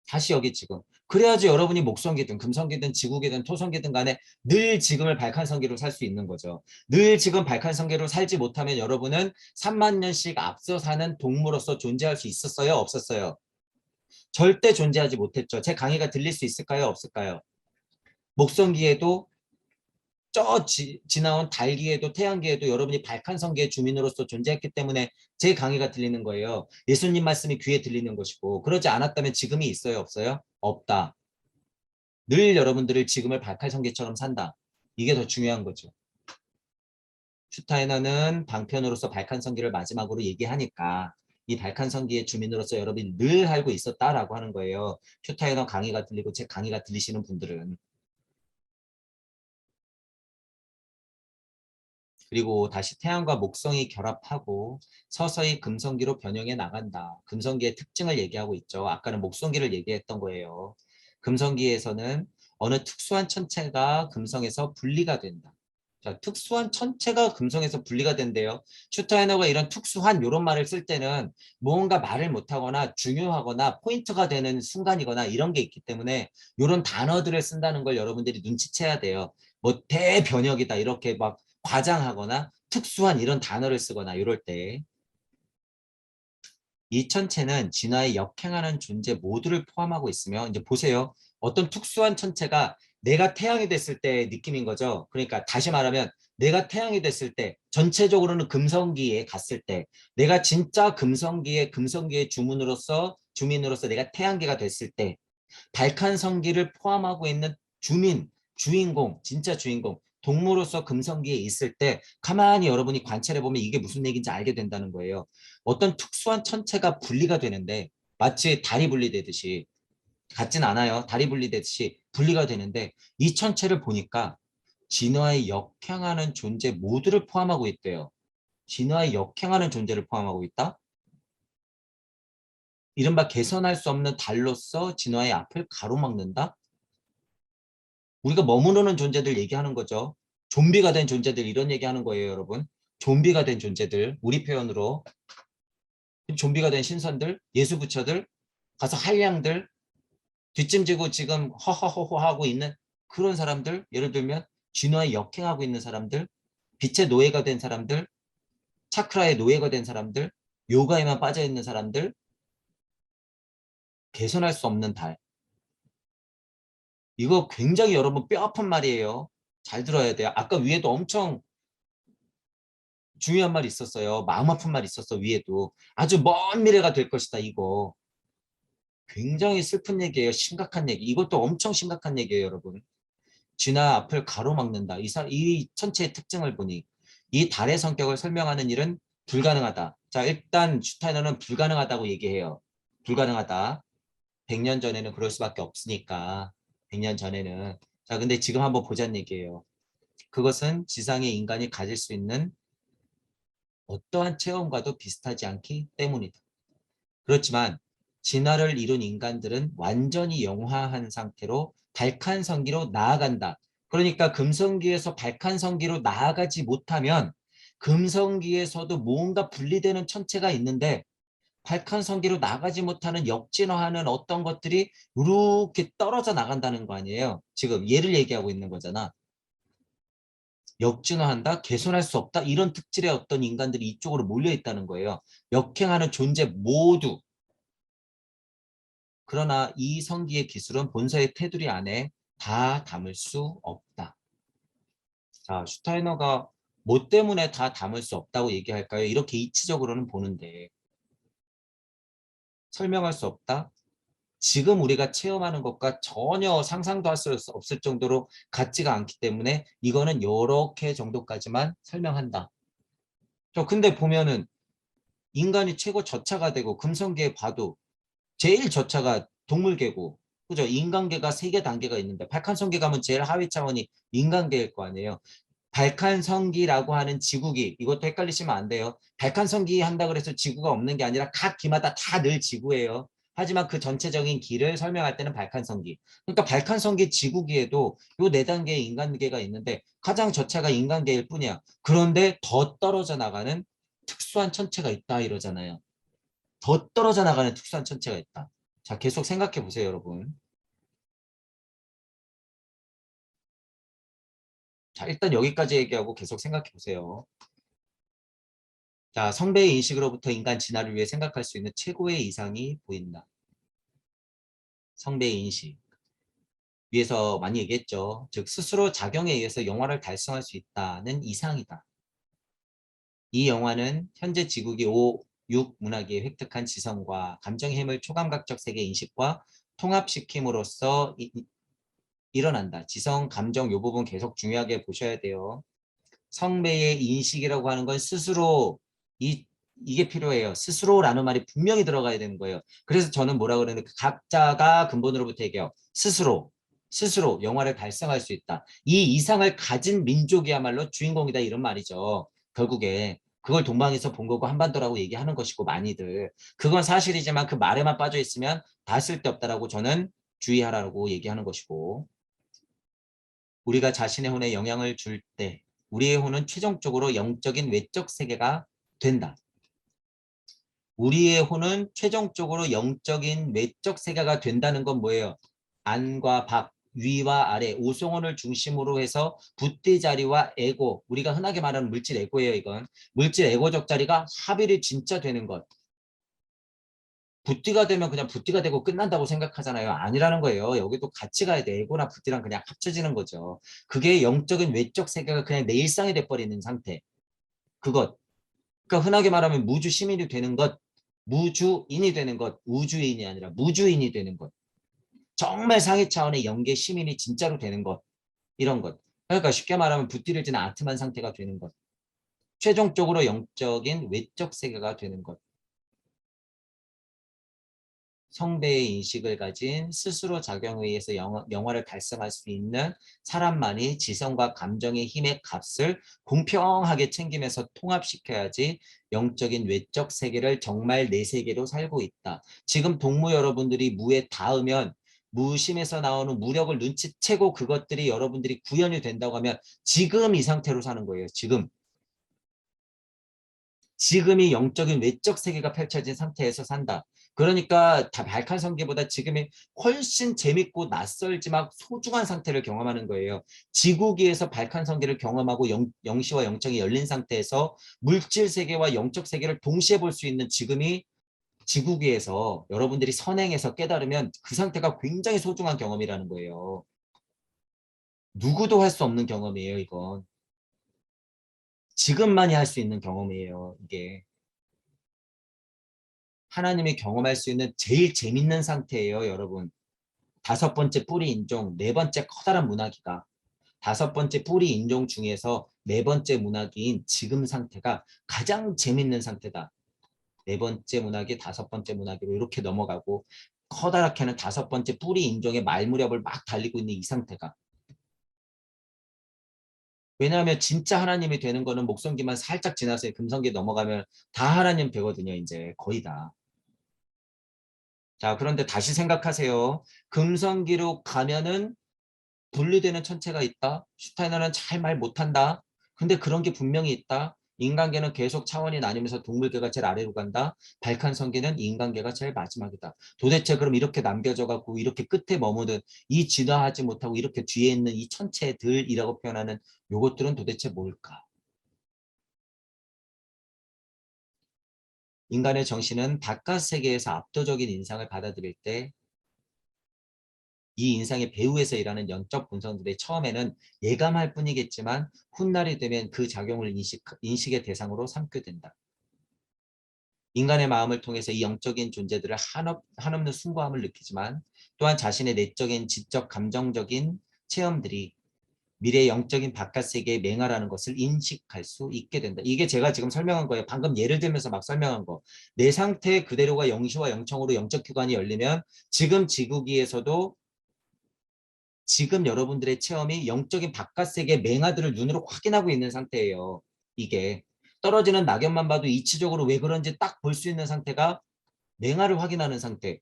다시 여기 지금. 그래야지 여러분이 목성기든 금성기든 지구기든 토성기든 간에 늘 지금을 발칸성기로 살 수 있는 거죠. 늘 지금 발칸성기로 살지 못하면 여러분은 3만 년씩 앞서 사는 동물로서 존재할 수 있었어요? 없었어요? 절대 존재하지 못했죠. 제 강의가 들릴 수 있을까요? 없을까요? 목성기에도 지나온 달기에도 태양기에도 여러분이 발칸성기의 주민으로서 존재했기 때문에 제 강의가 들리는 거예요. 예수님 말씀이 귀에 들리는 것이고 그러지 않았다면 지금이 있어요? 없어요? 없다. 늘 여러분들을 지금을 발칼성계처럼 산다. 이게 더 중요한 거죠. 슈타이너는 방편으로서 발칸성기를 마지막으로 얘기하니까 이 발칸성기의 주민으로서 여러분이 늘 알고 있었다라고 하는 거예요. 슈타이너 강의가 들리고 제 강의가 들리시는 분들은. 그리고 다시 태양과 목성이 결합하고 서서히 금성기로 변형해 나간다. 금성기의 특징을 얘기하고 있죠. 아까는 목성기를 얘기했던 거예요. 금성기에서는 어느 특수한 천체가 금성에서 분리가 된다. 자, 특수한 천체가 금성에서 분리가 된대요. 슈타이너가 이런 특수한 이런 말을 쓸 때는 뭔가 말을 못하거나 중요하거나 포인트가 되는 순간이거나 이런 게 있기 때문에 이런 단어들을 쓴다는 걸 여러분들이 눈치채야 돼요. 뭐 대변혁이다 이렇게 막 과장하거나 특수한 이런 단어를 쓰거나 이럴 때 이 천체는 진화에 역행하는 존재 모두를 포함하고 있으며 이제 보세요. 어떤 특수한 천체가 내가 태양이 됐을 때 느낌인 거죠. 그러니까 다시 말하면 내가 태양이 됐을 때 전체적으로는 금성기에 갔을 때 내가 진짜 금성기의 주민으로서 내가 태양계가 됐을 때 발칸성기를 포함하고 있는 주인공, 진짜 주인공, 동물로서 금성기에 있을 때 가만히 여러분이 관찰해보면 이게 무슨 얘기인지 알게 된다는 거예요. 어떤 특수한 천체가 분리가 되는데 마치 달이 분리되듯이 같진 않아요. 달이 분리되듯이 분리가 되는데 이 천체를 보니까 진화에 역행하는 존재 모두를 포함하고 있대요. 진화에 역행하는 존재를 포함하고 있다? 이른바 개선할 수 없는 달로서 진화의 앞을 가로막는다? 우리가 머무르는 존재들 얘기하는 거죠. 좀비가 된 존재들 이런 얘기하는 거예요, 여러분. 좀비가 된 존재들, 우리 표현으로 좀비가 된 신선들, 예수부처들, 가서 한량들, 뒷짐지고 지금 허허허허 하고 있는 그런 사람들, 예를 들면 진화에 역행하고 있는 사람들, 빛의 노예가 된 사람들, 차크라의 노예가 된 사람들, 요가에만 빠져 있는 사람들, 개선할 수 없는 달. 이거 굉장히 여러분 뼈 아픈 말이에요. 잘 들어야 돼요. 아까 위에도 엄청 중요한 말이 있었어요. 마음 아픈 말이 있었어, 위에도. 아주 먼 미래가 될 것이다, 이거. 굉장히 슬픈 얘기예요. 심각한 얘기. 이것도 엄청 심각한 얘기예요, 여러분. 진화 앞을 가로막는다. 이 천체의 특징을 보니 이 달의 성격을 설명하는 일은 불가능하다. 자, 일단 슈타이너는 불가능하다고 얘기해요. 불가능하다. 100년 전에는 그럴 수밖에 없으니까. 100년 전에는. 자, 근데 지금 한번 보자는 얘기예요. 그것은 지상의 인간이 가질 수 있는 어떠한 체험과도 비슷하지 않기 때문이다. 그렇지만 진화를 이룬 인간들은 완전히 영화한 상태로 발칸성기로 나아간다. 그러니까 금성기에서 발칸성기로 나아가지 못하면 금성기에서도 뭔가 분리되는 천체가 있는데 발칸성기로 나가지 못하는 역진화하는 어떤 것들이 이렇게 떨어져 나간다는 거 아니에요. 지금 얘를 얘기하고 있는 거잖아. 역진화한다, 개선할 수 없다, 이런 특질의 어떤 인간들이 이쪽으로 몰려 있다는 거예요. 역행하는 존재 모두. 그러나 이 성기의 기술은 본서의 테두리 안에 다 담을 수 없다. 자, 슈타이너가 뭐 때문에 다 담을 수 없다고 얘기할까요? 이렇게 이치적으로는 보는데 설명할 수 없다? 지금 우리가 체험하는 것과 전혀 상상도 할 수 없을 정도로 같지가 않기 때문에 이거는 이렇게 정도까지만 설명한다. 저 근데 보면은 인간이 최고 저차가 되고 금성계에 봐도 제일 저차가 동물계고, 그죠? 인간계가 세 개 단계가 있는데 발칸성계 가면 제일 하위 차원이 인간계일 거 아니에요. 발칸성기라고 하는 지구기, 이것도 헷갈리시면 안 돼요. 발칸성기 한다 그래서 지구가 없는 게 아니라 각 기마다 다 늘 지구예요. 하지만 그 전체적인 기를 설명할 때는 발칸성기. 그러니까 발칸성기 지구기에도 요 네 단계의 인간계가 있는데 가장 저차가 인간계일 뿐이야. 그런데 더 떨어져 나가는 특수한 천체가 있다 이러잖아요. 더 떨어져 나가는 특수한 천체가 있다. 자, 계속 생각해 보세요, 여러분. 자, 일단 여기까지 얘기하고 계속 생각해 보세요. 자, 성배의 인식으로부터 인간 진화를 위해 생각할 수 있는 최고의 이상이 보인다. 성배의 인식. 위에서 많이 얘기했죠. 즉, 스스로 작용에 의해서 영화를 달성할 수 있다는 이상이다. 이 영화는 현재 지구기 5, 6 문화기에 획득한 지성과 감정의 힘을 초감각적 세계 인식과 통합시킴으로써 일어난다. 지성, 감정 요 부분 계속 중요하게 보셔야 돼요. 성매의 인식이라고 하는 건 스스로 이게 필요해요. 스스로라는 말이 분명히 들어가야 되는 거예요. 그래서 저는 뭐라 그러는데 각자가 근본으로부터 얘기해요. 스스로 영화를 달성할 수 있다. 이 이상을 가진 민족이야말로 주인공이다 이런 말이죠. 결국에 그걸 동방에서 본 거고 한반도라고 얘기하는 것이고 많이들. 그건 사실이지만 그 말에만 빠져 있으면 다 쓸데없다라고 저는 주의하라고 얘기하는 것이고 우리가 자신의 혼에 영향을 줄 때 우리의 혼은 최종적으로 영적인 외적 세계가 된다. 우리의 혼은 최종적으로 영적인 외적 세계가 된다는 건 뭐예요? 안과 밖, 위와 아래, 오송혼을 중심으로 해서 붓대 자리와 에고, 우리가 흔하게 말하는 물질 에고예요, 이건. 물질 에고적 자리가 합일이 진짜 되는 것. 붓띠가 되면 그냥 붓띠가 되고 끝난다고 생각하잖아요. 아니라는 거예요. 여기도 같이 가야 돼. 에고나 붓띠랑 그냥 합쳐지는 거죠. 그게 영적인 외적 세계가 그냥 내 일상이 돼버리는 상태. 그것. 그러니까 흔하게 말하면 무주 시민이 되는 것, 무주인이 되는 것, 우주인이 아니라 무주인이 되는 것. 정말 상위 차원의 영계 시민이 진짜로 되는 것. 이런 것. 그러니까 쉽게 말하면 붓띠를 지는 아트만 상태가 되는 것. 최종적으로 영적인 외적 세계가 되는 것. 성배의 인식을 가진 스스로 작용에 의해서 영화를 달성할 수 있는 사람만이 지성과 감정의 힘의 값을 공평하게 챙기면서 통합시켜야지 영적인 외적 세계를 정말 내 세계로 살고 있다. 지금 동무 여러분들이 무에 닿으면 무심에서 나오는 무력을 눈치채고 그것들이 여러분들이 구현이 된다고 하면 지금 이 상태로 사는 거예요. 지금이 영적인 외적 세계가 펼쳐진 상태에서 산다. 그러니까 다 발칸성기보다 지금이 훨씬 재밌고 낯설지만 소중한 상태를 경험하는 거예요. 지구기에서 발칸성기를 경험하고 영시와 영적이 열린 상태에서 물질 세계와 영적 세계를 동시에 볼 수 있는 지금이 지구기에서 여러분들이 선행해서 깨달으면 그 상태가 굉장히 소중한 경험이라는 거예요. 누구도 할 수 없는 경험이에요, 이건. 지금만이 할 수 있는 경험이에요, 이게. 하나님이 경험할 수 있는 제일 재밌는 상태예요, 여러분. 다섯 번째 뿌리 인종, 네 번째 커다란 문화기가. 다섯 번째 뿌리 인종 중에서 네 번째 문화기인 지금 상태가 가장 재밌는 상태다. 네 번째 문화기, 다섯 번째 문화기로 이렇게 넘어가고 커다랗게는 다섯 번째 뿌리 인종의 말무렵을 막 달리고 있는 이 상태가. 왜냐하면 진짜 하나님이 되는 거는 목성기만 살짝 지나서 금성기 넘어가면 다 하나님 되거든요, 이제 거의 다. 자, 그런데 다시 생각하세요. 금성기로 가면은 분리되는 천체가 있다. 슈타이너는 잘 말 못한다. 근데 그런 게 분명히 있다. 인간계는 계속 차원이 나뉘면서 동물계가 제일 아래로 간다. 발칸성계는 인간계가 제일 마지막이다. 도대체 그럼 이렇게 남겨져 갖고 이렇게 끝에 머무는 이 진화하지 못하고 이렇게 뒤에 있는 이 천체들이라고 표현하는 요것들은 도대체 뭘까? 인간의 정신은 바깥 세계에서 압도적인 인상을 받아들일 때 이 인상의 배후에서 일하는 영적 본성들의 처음에는 예감할 뿐이겠지만 훗날이 되면 그 작용을 인식의 대상으로 삼게 된다. 인간의 마음을 통해서 이 영적인 존재들을 한없는 숭고함을 느끼지만 또한 자신의 내적인 지적 감정적인 체험들이 미래의 영적인 바깥 세계에 맹하라는 것을 인식할 수 있게 된다. 이게 제가 지금 설명한 거예요. 방금 예를 들면서 막 설명한 거. 내 상태 그대로가 영시와 영청으로 영적 기관이 열리면 지금 지구기에서도 지금 여러분들의 체험이 영적인 바깥 세계 맹아들을 눈으로 확인하고 있는 상태예요. 이게 떨어지는 낙엽만 봐도 이치적으로 왜 그런지 딱 볼 수 있는 상태가 맹아를 확인하는 상태.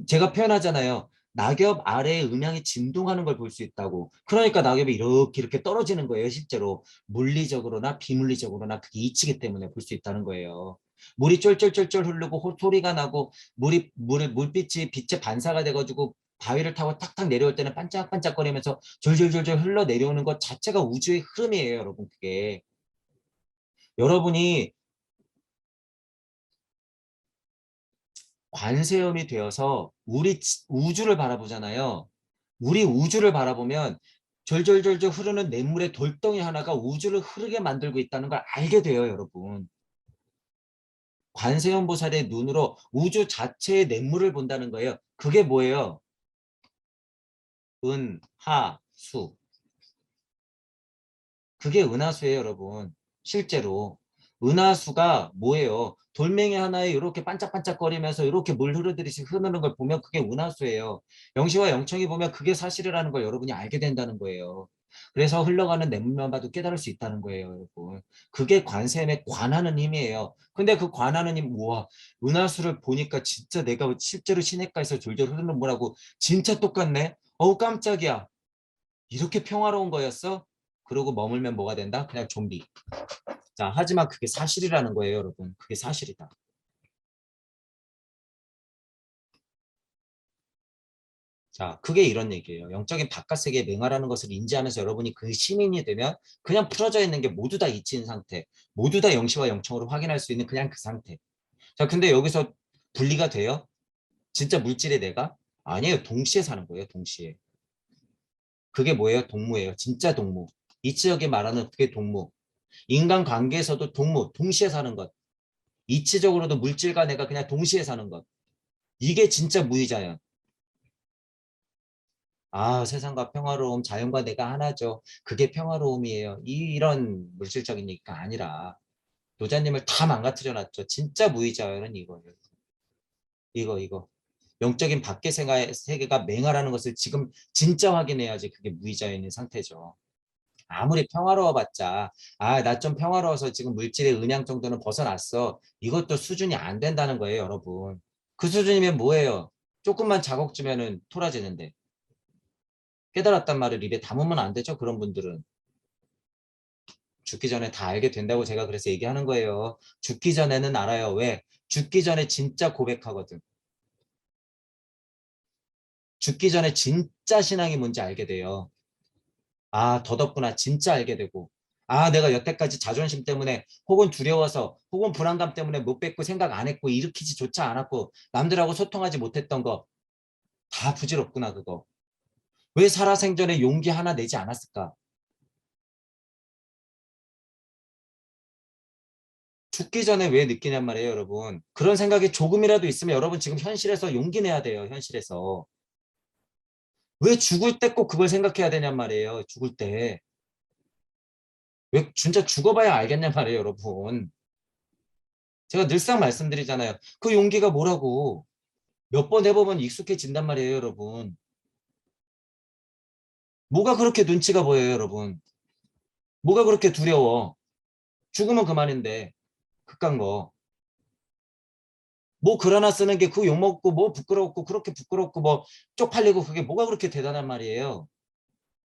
제가 표현하잖아요. 낙엽 아래에 음향이 진동하는 걸 볼 수 있다고. 그러니까 낙엽이 이렇게 떨어지는 거예요. 실제로 물리적으로나 비물리적으로나 그게 이치기 때문에 볼 수 있다는 거예요. 물이 쫄쫄쫄쫄 흐르고 소리가 나고 물빛이 빛의 반사가 돼가지고 바위를 타고 탁탁 내려올 때는 반짝반짝거리면서 졸졸졸졸 흘러 내려오는 것 자체가 우주의 흐름이에요, 여러분. 그게 여러분이 관세음이 되어서 우리 우주를 바라보잖아요. 우리 우주를 바라보면 졸졸졸졸 흐르는 냇물의 돌덩이 하나가 우주를 흐르게 만들고 있다는 걸 알게 돼요, 여러분. 관세음 보살의 눈으로 우주 자체의 냇물을 본다는 거예요. 그게 뭐예요? 은하수. 그게 은하수예요, 여러분. 실제로. 은하수가 뭐예요? 돌멩이 하나에 이렇게 반짝반짝거리면서 이렇게 물 흐르듯이 흐르는 걸 보면 그게 은하수예요. 영시와 영청이 보면 그게 사실이라는 걸 여러분이 알게 된다는 거예요. 그래서 흘러가는 냇물만 봐도 깨달을 수 있다는 거예요, 여러분. 그게 관세음에 관하는 힘이에요. 근데 그 관하는 힘, 우와, 은하수를 보니까 진짜 내가 실제로 시냇가에서 졸졸 흐르는 물하고 진짜 똑같네? 어우, 깜짝이야. 이렇게 평화로운 거였어? 그러고 머물면 뭐가 된다? 그냥 좀비. 자, 하지만 그게 사실이라는 거예요, 여러분. 그게 사실이다. 자, 그게 이런 얘기예요. 영적인 바깥 세계에 맹하라는 것을 인지하면서 여러분이 그 시민이 되면 그냥 풀어져 있는 게 모두 다 이치인 상태. 모두 다 영시와 영청으로 확인할 수 있는 그냥 그 상태. 자, 근데 여기서 분리가 돼요? 진짜 물질의 내가? 아니에요. 동시에 사는 거예요, 동시에. 그게 뭐예요? 동무예요. 진짜 동무. 이치적이 말하는 그게 동무. 인간 관계에서도 동무, 동시에 사는 것. 이치적으로도 물질과 내가 그냥 동시에 사는 것. 이게 진짜 무의자야. 아, 세상과 평화로움, 자연과 내가 하나죠. 그게 평화로움이에요. 이런 물질적인 얘기가 아니라 노자님을 다 망가뜨려 놨죠. 진짜 무의자는 이거예요. 이거. 영적인 밖의 세계가 맹하라는 것을 지금 진짜 확인해야지 그게 무의자에 있는 상태죠. 아무리 평화로워봤자 나 좀 평화로워서 지금 물질의 은양 정도는 벗어났어. 이것도 수준이 안 된다는 거예요, 여러분. 그 수준이면 뭐예요? 조금만 자극 주면은 토라지는데. 깨달았단 말을 입에 담으면 안 되죠, 그런 분들은. 죽기 전에 다 알게 된다고 제가 그래서 얘기하는 거예요. 죽기 전에는 알아요. 왜? 죽기 전에 진짜 고백하거든. 죽기 전에 진짜 신앙이 뭔지 알게 돼요. 아, 더덥구나. 진짜 알게 되고. 아, 내가 여태까지 자존심 때문에 혹은 두려워서 혹은 불안감 때문에 못 뵙고 생각 안 했고 일으키지조차 않았고 남들하고 소통하지 못했던 거 다 부질없구나, 그거. 왜 살아생전에 용기 하나 내지 않았을까? 죽기 전에 왜 느끼냔 말이에요, 여러분. 그런 생각이 조금이라도 있으면 여러분 지금 현실에서 용기 내야 돼요, 현실에서. 왜 죽을 때 꼭 그걸 생각해야 되냔 말이에요, 죽을 때. 왜 진짜 죽어봐야 알겠냔 말이에요, 여러분. 제가 늘상 말씀드리잖아요. 그 용기가 뭐라고. 몇 번 해보면 익숙해진단 말이에요, 여러분. 뭐가 그렇게 눈치가 보여요, 여러분. 뭐가 그렇게 두려워. 죽으면 그만인데, 그깟 거. 뭐 글 하나 쓰는 게 그 욕먹고 뭐 부끄럽고 그렇게 부끄럽고 뭐 쪽팔리고 그게 뭐가 그렇게 대단한 말이에요.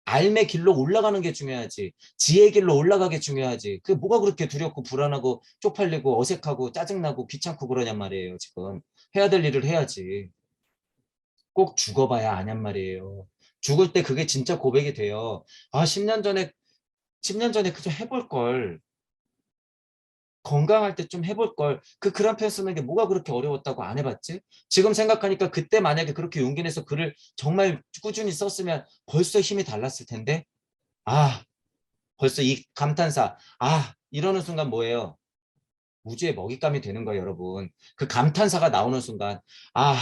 삶의 길로 올라가는 게 중요하지. 지혜의 길로 올라가게 중요하지. 그게 뭐가 그렇게 두렵고 불안하고 쪽팔리고 어색하고 짜증나고 귀찮고 그러냔 말이에요. 지금 해야 될 일을 해야지. 꼭 죽어봐야 아냔 말이에요. 죽을 때 그게 진짜 고백이 돼요. 아, 10년 전에 그저 해볼 걸. 건강할 때 좀 해볼 걸. 그 글 한 편 쓰는 게 뭐가 그렇게 어려웠다고 안 해봤지? 지금 생각하니까 그때 만약에 그렇게 용기 내서 글을 정말 꾸준히 썼으면 벌써 힘이 달랐을 텐데. 아, 벌써 이 감탄사. 아, 이러는 순간 뭐예요? 우주의 먹잇감이 되는 거예요, 여러분. 그 감탄사가 나오는 순간. 아,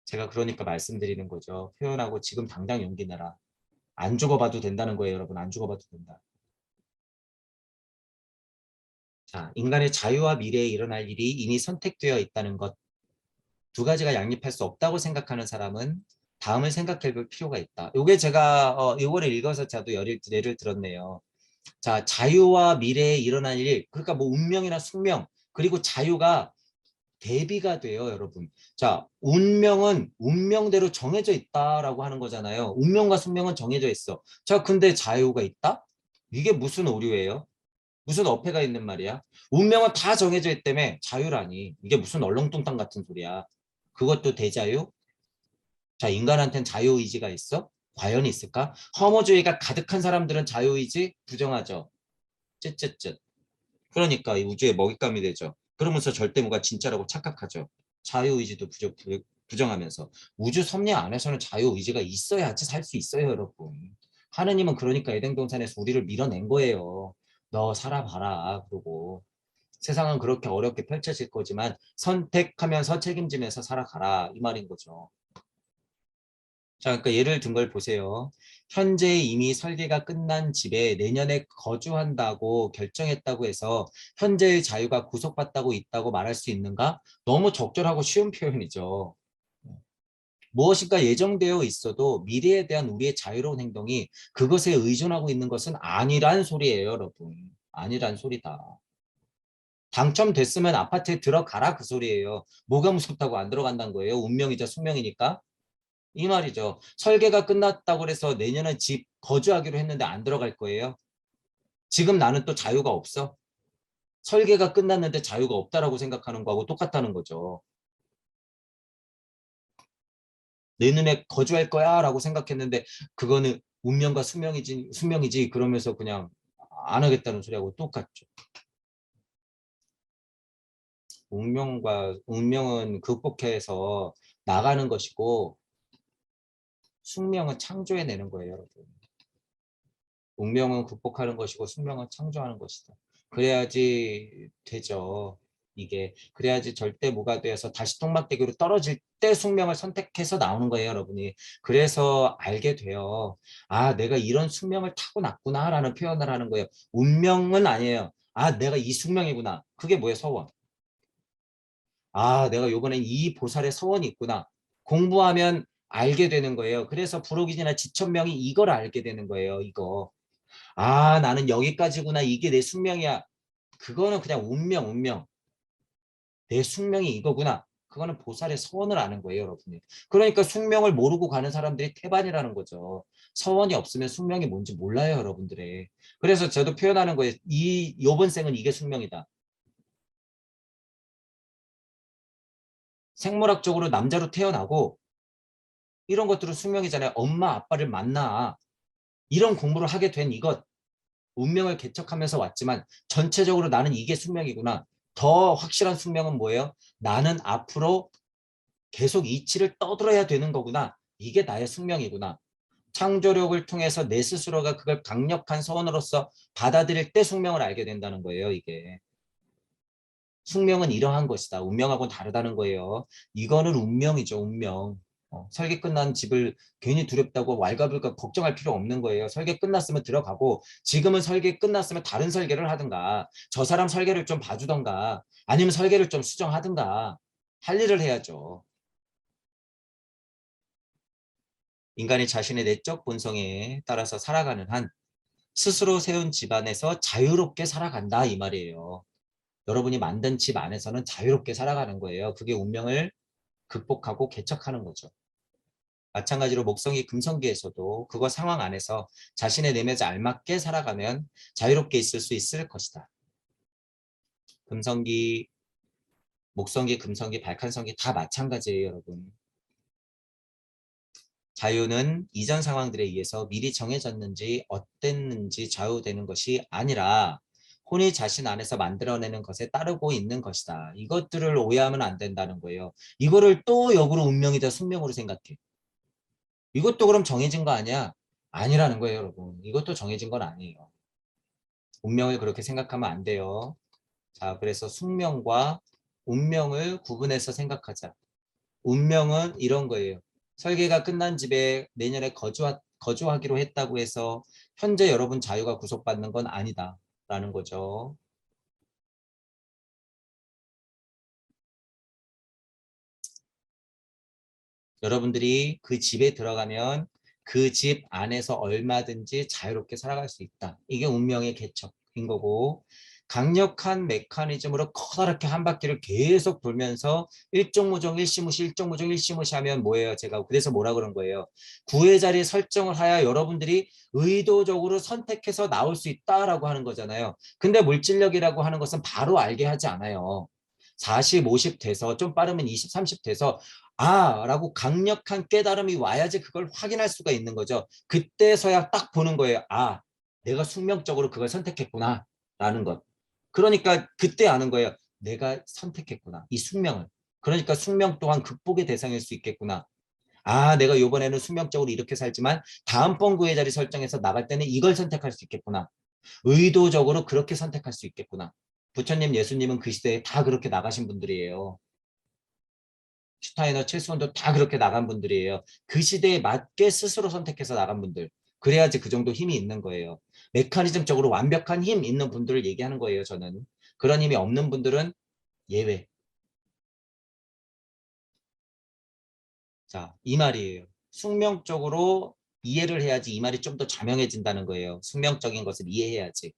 제가 그러니까 말씀드리는 거죠. 표현하고 지금 당장 용기 내라. 안 죽어봐도 된다는 거예요, 여러분. 안 죽어봐도 된다. 자, 인간의 자유와 미래에 일어날 일이 이미 선택되어 있다는 것. 두 가지가 양립할 수 없다고 생각하는 사람은 다음을 생각해 볼 필요가 있다. 요게 제가 이거를 읽어서 저도 예를 들었네요. 자, 자유와 미래에 일어날 일, 그러니까 뭐 운명이나 숙명, 그리고 자유가 대비가 돼요, 여러분. 자, 운명은 운명대로 정해져 있다라고 하는 거잖아요. 운명과 숙명은 정해져 있어. 자, 근데 자유가 있다? 이게 무슨 오류예요? 무슨 어폐가 있는 말이야? 운명은 다 정해져 있다며 자유라니. 이게 무슨 얼렁뚱땅 같은 소리야. 그것도 대자유? 자, 인간한테는 자유의지가 있어? 과연 있을까? 허무주의가 가득한 사람들은 자유의지 부정하죠. 쯧쯧쯧. 그러니까 이 우주의 먹잇감이 되죠. 그러면서 절대무가 진짜라고 착각하죠. 자유의지도 부정하면서. 우주 섭리 안에서는 자유의지가 있어야지 살 수 있어요, 여러분. 하느님은 그러니까 에덴 동산에서 우리를 밀어낸 거예요. 너 살아봐라. 그러고 세상은 그렇게 어렵게 펼쳐질 거지만 선택하면서 책임지면서 살아가라. 이 말인 거죠. 자, 그러니까 예를 든 걸 보세요. 현재 이미 설계가 끝난 집에 내년에 거주한다고 결정했다고 해서 현재의 자유가 구속받다고 있다고 말할 수 있는가? 너무 적절하고 쉬운 표현이죠. 무엇인가 예정되어 있어도 미래에 대한 우리의 자유로운 행동이 그것에 의존하고 있는 것은 아니란 소리예요, 여러분. 아니란 소리다. 당첨됐으면 아파트에 들어가라 그 소리예요. 뭐가 무섭다고 안 들어간다는 거예요. 운명이자 숙명이니까. 이 말이죠. 설계가 끝났다고 해서 내년에 집 거주하기로 했는데 안 들어갈 거예요. 지금 나는 또 자유가 없어. 설계가 끝났는데 자유가 없다라고 생각하는 거하고 똑같다는 거죠. 내 눈에 거주할 거야 라고 생각했는데 그거는 운명과 수명이지 그러면서 그냥 안 하겠다는 소리하고 똑같죠. 운명은 극복해서 나가는 것이고 숙명은 창조해내는 거예요, 여러분. 운명은 극복하는 것이고 숙명은 창조하는 것이다. 그래야지 되죠. 이게 그래야지 절대 무가 되어서 다시 똥막대기로 떨어질 때 숙명을 선택해서 나오는 거예요, 여러분이. 그래서 알게 돼요. 아, 내가 이런 숙명을 타고났구나라는 표현을 하는 거예요. 운명은 아니에요. 아, 내가 이 숙명이구나. 그게 뭐예요, 서원. 아, 내가 요번엔 이 보살의 서원이 있구나. 공부하면 알게 되는 거예요. 그래서 부록이나 지천명이 이걸 알게 되는 거예요, 이거. 아, 나는 여기까지구나. 이게 내 숙명이야. 그거는 그냥 운명. 내 숙명이 이거구나. 그거는 보살의 서원을 아는 거예요, 여러분이. 그러니까 숙명을 모르고 가는 사람들이 태반이라는 거죠. 서원이 없으면 숙명이 뭔지 몰라요, 여러분들의. 그래서 저도 표현하는 거예요. 요번 생은 이게 숙명이다. 생물학적으로 남자로 태어나고 이런 것들은 숙명이잖아요. 엄마, 아빠를 만나. 이런 공부를 하게 된 이것. 운명을 개척하면서 왔지만 전체적으로 나는 이게 숙명이구나. 더 확실한 숙명은 뭐예요? 나는 앞으로 계속 이치를 떠들어야 되는 거구나. 이게 나의 숙명이구나. 창조력을 통해서 내 스스로가 그걸 강력한 서원으로서 받아들일 때 숙명을 알게 된다는 거예요, 이게. 숙명은 이러한 것이다. 운명하고는 다르다는 거예요. 이거는 운명이죠, 운명. 설계 끝난 집을 괜히 두렵다고 왈가불가 걱정할 필요 없는 거예요. 설계 끝났으면 들어가고 지금은 설계 끝났으면 다른 설계를 하든가 저 사람 설계를 좀 봐주던가 아니면 설계를 좀 수정하든가 할 일을 해야죠. 인간이 자신의 내적 본성에 따라서 살아가는 한 스스로 세운 집안에서 자유롭게 살아간다 이 말이에요. 여러분이 만든 집 안에서는 자유롭게 살아가는 거예요. 그게 운명을 극복하고 개척하는 거죠. 마찬가지로 목성이 금성기에서도 그거 상황 안에서 자신의 내면에 알맞게 살아가면 자유롭게 있을 수 있을 것이다. 금성기, 목성기, 금성기, 발칸성기 다 마찬가지예요, 여러분. 자유는 이전 상황들에 의해서 미리 정해졌는지 어땠는지 좌우되는 것이 아니라 혼이 자신 안에서 만들어내는 것에 따르고 있는 것이다. 이것들을 오해하면 안 된다는 거예요. 이거를 또 역으로 운명이다, 숙명으로 생각해. 이것도 그럼 정해진 거 아니야? 아니라는 거예요, 여러분. 이것도 정해진 건 아니에요. 운명을 그렇게 생각하면 안 돼요. 자, 그래서 숙명과 운명을 구분해서 생각하자. 운명은 이런 거예요. 설계가 끝난 집에 내년에 거주하기로 했다고 해서 현재 여러분 자유가 구속받는 건 아니다. 라는 거죠. 여러분들이 그 집에 들어가면 그 집 안에서 얼마든지 자유롭게 살아갈 수 있다. 이게 운명의 개척인 거고 강력한 메커니즘으로 커다랗게 한 바퀴를 계속 돌면서 일종무종 일시무시 일종무종 일시무시 하면 뭐예요? 제가 그래서 뭐라 그런 거예요. 구의 자리 설정을 하여 여러분들이 의도적으로 선택해서 나올 수 있다라고 하는 거잖아요. 근데 물질력이라고 하는 것은 바로 알게 하지 않아요. 40, 50 돼서 좀 빠르면 20, 30 돼서 라고 강력한 깨달음이 와야지 그걸 확인할 수가 있는 거죠. 그때서야 딱 보는 거예요. 내가 숙명적으로 그걸 선택했구나 라는 것. 그러니까 그때 아는 거예요. 내가 선택했구나. 이 숙명을. 그러니까 숙명 또한 극복의 대상일 수 있겠구나. 내가 이번에는 숙명적으로 이렇게 살지만 다음번 구의 자리 설정해서 나갈 때는 이걸 선택할 수 있겠구나. 의도적으로 그렇게 선택할 수 있겠구나. 부처님, 예수님은 그 시대에 다 그렇게 나가신 분들이에요. 슈타이너, 첼스원도 다 그렇게 나간 분들이에요. 그 시대에 맞게 스스로 선택해서 나간 분들. 그래야지 그 정도 힘이 있는 거예요. 메커니즘적으로 완벽한 힘 있는 분들을 얘기하는 거예요, 저는. 그런 힘이 없는 분들은 예외. 자, 이 말이에요. 숙명적으로 이해를 해야지 이 말이 좀 더 자명해진다는 거예요. 숙명적인 것을 이해해야지.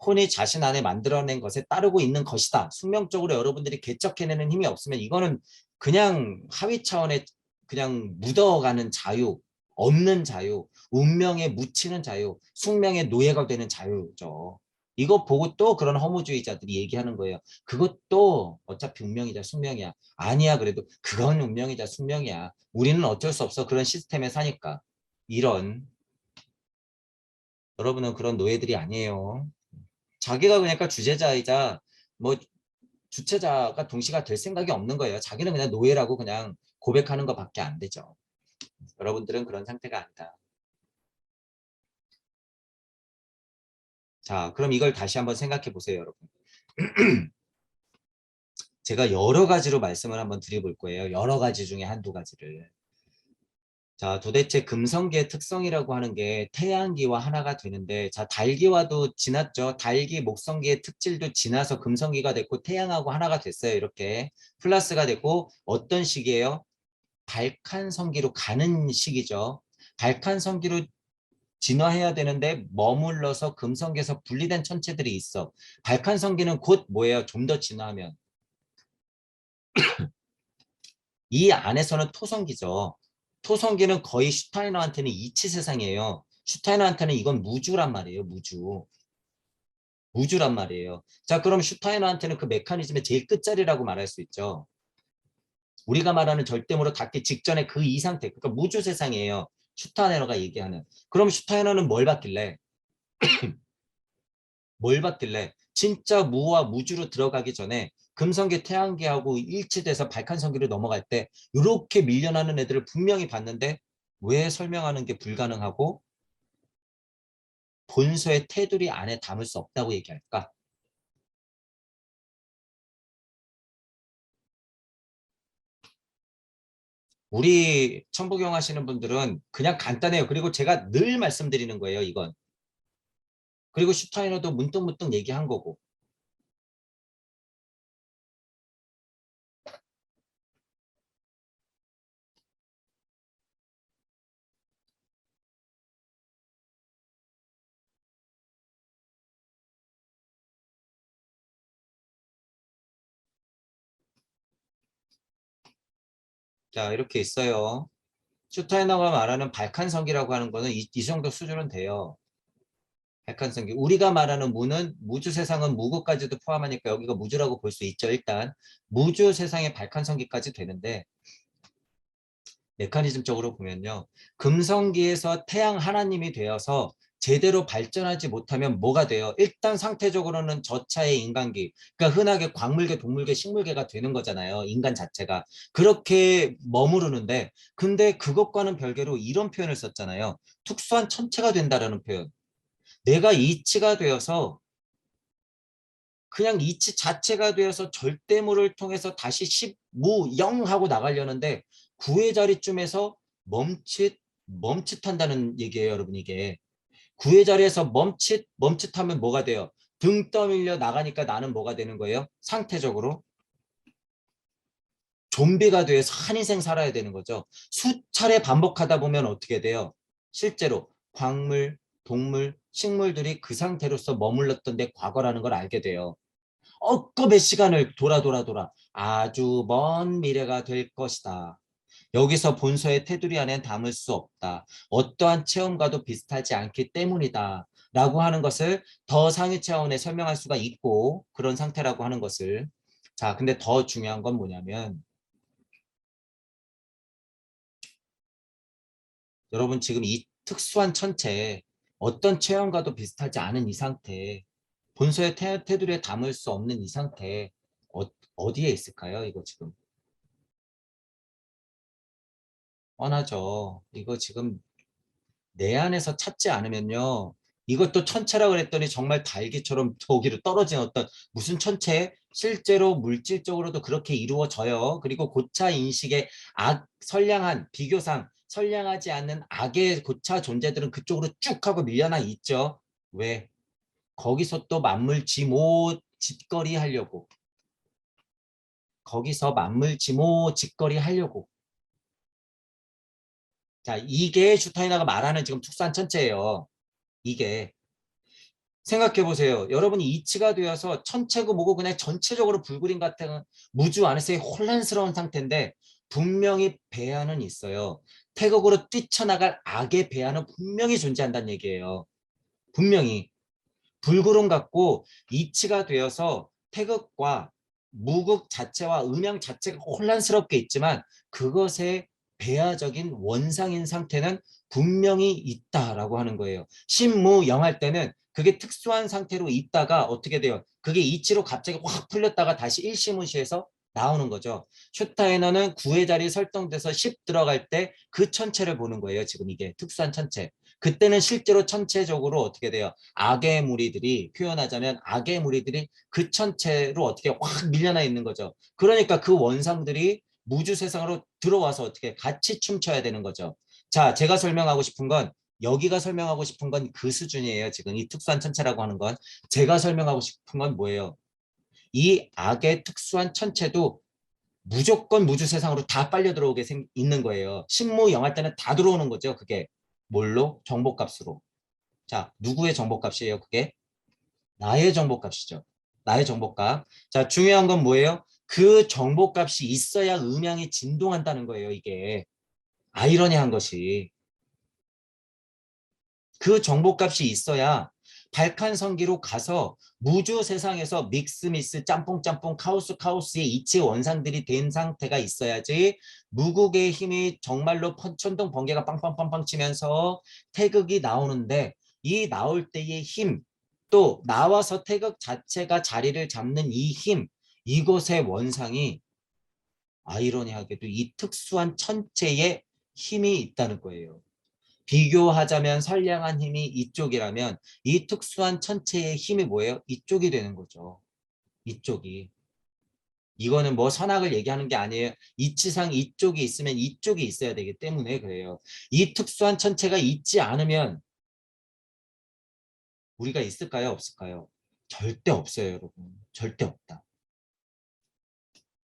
혼이 자신 안에 만들어낸 것에 따르고 있는 것이다. 숙명적으로 여러분들이 개척해내는 힘이 없으면 이거는 그냥 하위 차원의 그냥 묻어가는 자유, 없는 자유, 운명에 묻히는 자유, 숙명의 노예가 되는 자유죠. 이거 보고 또 그런 허무주의자들이 얘기하는 거예요. 그것도 어차피 운명이자 숙명이야. 아니야, 그래도 그건 운명이자 숙명이야. 우리는 어쩔 수 없어. 그런 시스템에 사니까. 이런, 여러분은 그런 노예들이 아니에요. 자기가 그러니까 주제자이자 뭐 주체자가 동시가 될 생각이 없는 거예요. 자기는 그냥 노예라고 그냥 고백하는 것밖에 안 되죠. 여러분들은 그런 상태가 아니다. 자, 그럼 이걸 다시 한번 생각해 보세요, 여러분. 제가 여러 가지로 말씀을 한번 드려볼 거예요. 여러 가지 중에 한두 가지를. 자, 도대체 금성기의 특성이라고 하는 게 태양기와 하나가 되는데, 자, 달기와도 지났죠. 달기, 목성기의 특질도 지나서 금성기가 됐고, 태양하고 하나가 됐어요. 이렇게. 플러스가 됐고, 어떤 시기예요? 발칸성기로 가는 시기죠. 발칸성기로 진화해야 되는데 머물러서 금성기에서 분리된 천체들이 있어. 발칸성기는 곧 뭐예요? 좀 더 진화하면. 이 안에서는 토성기죠. 토성기는 거의 슈타이너한테는 이치 세상이에요. 슈타이너한테는 이건 무주란 말이에요. 무주. 무주란 말이에요. 자, 그럼 슈타이너한테는 그 메커니즘의 제일 끝자리라고 말할 수 있죠. 우리가 말하는 절대무로 닿기 직전에 그 이 상태, 그러니까 무주 세상이에요. 슈타이너가 얘기하는. 그럼 슈타이너는 뭘 받길래? 뭘 받길래? 진짜 무와 무주로 들어가기 전에 금성계 태양계하고 일치돼서 발칸성기로 넘어갈 때 이렇게 밀려나는 애들을 분명히 봤는데 왜 설명하는 게 불가능하고 본서의 테두리 안에 담을 수 없다고 얘기할까? 우리 천부경 하시는 분들은 그냥 간단해요. 그리고 제가 늘 말씀드리는 거예요, 이건. 그리고 슈타이너도 문득문득 얘기한 거고. 자, 이렇게 있어요. 슈타이너가 말하는 발칸성기라고 하는 거는 이 정도 수준은 돼요. 백한성기. 우리가 말하는 무는 무주 세상은 무구까지도 포함하니까 여기가 무주라고 볼 수 있죠. 일단 무주 세상의 발칸성기까지 되는데 메커니즘적으로 보면요. 금성기에서 태양 하나님이 되어서 제대로 발전하지 못하면 뭐가 돼요? 일단 상태적으로는 저차의 인간기. 그러니까 흔하게 광물계, 동물계, 식물계가 되는 거잖아요. 인간 자체가. 그렇게 머무르는데 근데 그것과는 별개로 이런 표현을 썼잖아요. 특수한 천체가 된다라는 표현. 내가 이치가 되어서 그냥 이치 자체가 되어서 절대물을 통해서 다시 10무 0 하고 나가려는데 9의 자리쯤에서 멈칫한다는 얘기예요, 여러분. 이게 9의 자리에서 멈칫하면 뭐가 돼요? 등 떠밀려 나가니까 나는 뭐가 되는 거예요? 상태적으로 좀비가 돼서 한 인생 살아야 되는 거죠. 수차례 반복하다 보면 어떻게 돼요? 실제로 광물, 동물, 식물들이 그 상태로서 머물렀던 데 과거라는 걸 알게 돼요. 몇 시간을 돌아 아주 먼 미래가 될 것이다. 여기서 본서의 테두리 안엔 담을 수 없다. 어떠한 체험과도 비슷하지 않기 때문이다. 라고 하는 것을 더 상위 차원에 설명할 수가 있고 그런 상태라고 하는 것을. 자, 근데 더 중요한 건 뭐냐면 여러분 지금 이 특수한 천체 어떤 체험과도 비슷하지 않은 이 상태 본서의 테두리에 담을 수 없는 이 상태 어디에 있을까요? 이거 지금 뻔하죠. 이거 지금 내 안에서 찾지 않으면요. 이것도 천체라고 그랬더니 정말 달기처럼 저기로 떨어진 어떤 무슨 천체? 실제로 물질적으로도 그렇게 이루어져요. 그리고 고차 인식의 선량한 비교상 선량하지 않는 악의 고차 존재들은 그쪽으로 쭉 하고 밀려나 있죠. 왜? 거기서 또 만물지모 짓거리 하려고. 거기서 만물지모 짓거리 하려고. 자, 이게 슈타이너가 말하는 지금 특수한 천체예요. 이게 생각해 보세요. 여러분이 이치가 되어서 천체고 뭐고 그냥 전체적으로 불그림 같은 무주 안에서의 혼란스러운 상태인데 분명히 배아는 있어요. 태극으로 뛰쳐나갈 악의 배아는 분명히 존재한다는 얘기예요. 분명히. 불구름 같고 이치가 되어서 태극과 무극 자체와 음양 자체가 혼란스럽게 있지만 그것의 배아적인 원상인 상태는 분명히 있다라고 하는 거예요. 신무영할 때는 그게 특수한 상태로 있다가 어떻게 돼요? 그게 이치로 갑자기 확 풀렸다가 다시 일시무시해서 나오는 거죠. 슈타이너는 9의 자리에 설정돼서 10 들어갈 때 그 천체를 보는 거예요. 지금 이게 특수한 천체. 그때는 실제로 천체적으로 어떻게 돼요? 악의 무리들이 표현하자면 악의 무리들이 그 천체로 어떻게 확 밀려나 있는 거죠. 그러니까 그 원상들이 무주 세상으로 들어와서 어떻게 같이 춤춰야 되는 거죠. 자, 제가 설명하고 싶은 건 여기가 설명하고 싶은 건 그 수준이에요. 지금 이 특수한 천체라고 하는 건 제가 설명하고 싶은 건 뭐예요? 이 악의 특수한 천체도 무조건 무주 세상으로 다 빨려 들어오게 있는 거예요. 신무 영할 때는 다 들어오는 거죠. 그게 뭘로? 정보값으로. 자, 누구의 정보값이에요? 그게 나의 정보값이죠. 나의 정보값. 자, 중요한 건 뭐예요? 그 정보값이 있어야 음양이 진동한다는 거예요, 이게. 아이러니한 것이. 그 정보값이 있어야 발칸성기로 가서 무주 세상에서 믹스미스 짬뽕짬뽕 카오스의 이치 원상들이 된 상태가 있어야지 무국의 힘이 정말로 천둥 번개가 빵빵빵빵 치면서 태극이 나오는데 이 나올 때의 힘 또 나와서 태극 자체가 자리를 잡는 이 힘 이곳의 원상이 아이러니하게도 이 특수한 천체의 힘이 있다는 거예요. 비교하자면 선량한 힘이 이쪽이라면 이 특수한 천체의 힘이 뭐예요? 이쪽이 되는 거죠. 이쪽이. 이거는 뭐 선악을 얘기하는 게 아니에요. 이치상 이쪽이 있으면 이쪽이 있어야 되기 때문에 그래요. 이 특수한 천체가 있지 않으면 우리가 있을까요? 없을까요? 절대 없어요, 여러분. 절대 없다.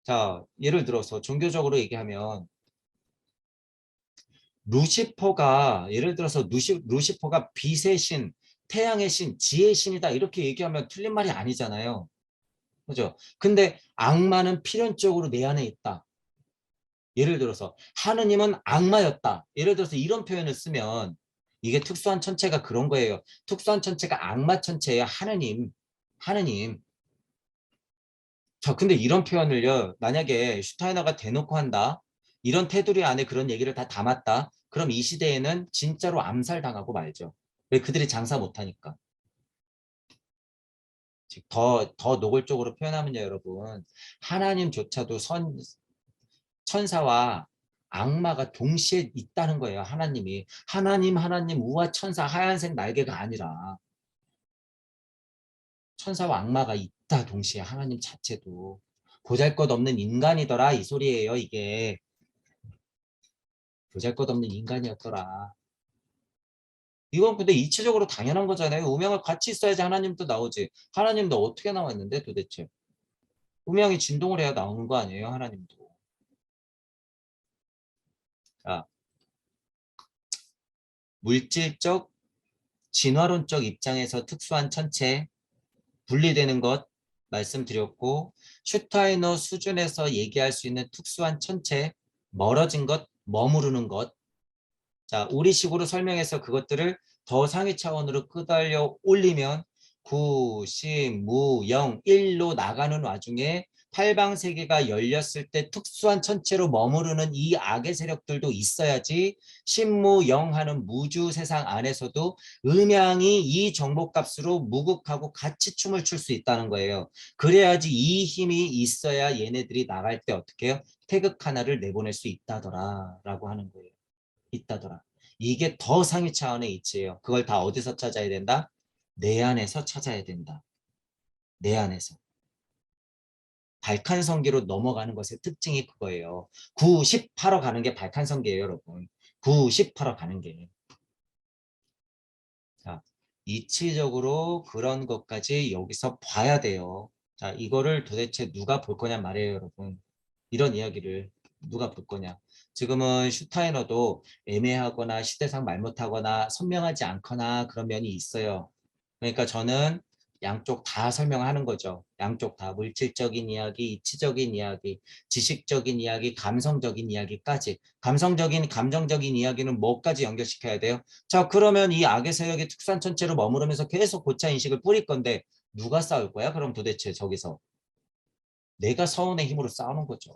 자, 예를 들어서 종교적으로 얘기하면 루시퍼가 예를 들어서 루시퍼가 빛의 신, 태양의 신, 지혜의 신이다 이렇게 얘기하면 틀린 말이 아니잖아요. 그죠? 근데 악마는 필연적으로 내 안에 있다. 예를 들어서 하느님은 악마였다. 예를 들어서 이런 표현을 쓰면 이게 특수한 천체가 그런 거예요. 특수한 천체가 악마 천체예요. 하느님. 자, 근데 이런 표현을요. 만약에 슈타이너가 대놓고 한다. 이런 테두리 안에 그런 얘기를 다 담았다. 그럼 이 시대에는 진짜로 암살당하고 말죠. 왜 그들이 장사 못하니까. 즉, 더 노골적으로 표현하면요, 여러분. 하나님조차도 천사와 악마가 동시에 있다는 거예요. 하나님이. 하나님, 우와 천사 하얀색 날개가 아니라 천사와 악마가 있다 동시에 하나님 자체도. 보잘것없는 인간이더라 이 소리예요, 이게. 보잘것없는 인간이었더라. 이건 근데 이치적으로 당연한 거잖아요. 음양을 같이 있어야지 하나님도 나오지. 하나님도 어떻게 나왔는데 도대체. 음양이 진동을 해야 나오는 거 아니에요, 하나님도. 자, 물질적, 진화론적 입장에서 특수한 천체, 분리되는 것 말씀드렸고, 슈타이너 수준에서 얘기할 수 있는 특수한 천체, 멀어진 것, 머무르는 것. 자, 우리식으로 설명해서 그것들을 더 상위 차원으로 끄달려 올리면 9, 10, 무, 0, 1로 나가는 와중에 팔방세계가 열렸을 때 특수한 천체로 머무르는 이 악의 세력들도 있어야지 신무영하는 무주 세상 안에서도 음양이 이 정복값으로 무극하고 같이 춤을 출 수 있다는 거예요. 그래야지 이 힘이 있어야 얘네들이 나갈 때 어떻게 해요? 태극 하나를 내보낼 수 있다더라 라고 하는 거예요. 있다더라. 이게 더 상위 차원의 이치예요. 그걸 다 어디서 찾아야 된다? 내 안에서 찾아야 된다. 내 안에서. 발칸성기로 넘어가는 것의 특징이 그거예요. 9, 10 하러 가는 게 발칸성기예요, 여러분. 9, 10 하러 가는 게. 자, 이치적으로 그런 것까지 여기서 봐야 돼요. 자, 이거를 도대체 누가 볼 거냐 말이에요, 여러분. 이런 이야기를 누가 볼 거냐. 지금은 슈타이너도 애매하거나 시대상 말 못하거나 선명하지 않거나 그런 면이 있어요. 그러니까 저는 양쪽 다 설명하는 거죠. 양쪽 다 물질적인 이야기, 이치적인 이야기, 지식적인 이야기, 감성적인 이야기까지. 감정적인 이야기는 뭐까지 연결시켜야 돼요? 자, 그러면 이 악의 세력이 특수한 천체로 머무르면서 계속 고차 인식을 뿌릴 건데 누가 싸울 거야? 그럼 도대체 저기서 내가 서운의 힘으로 싸우는 거죠.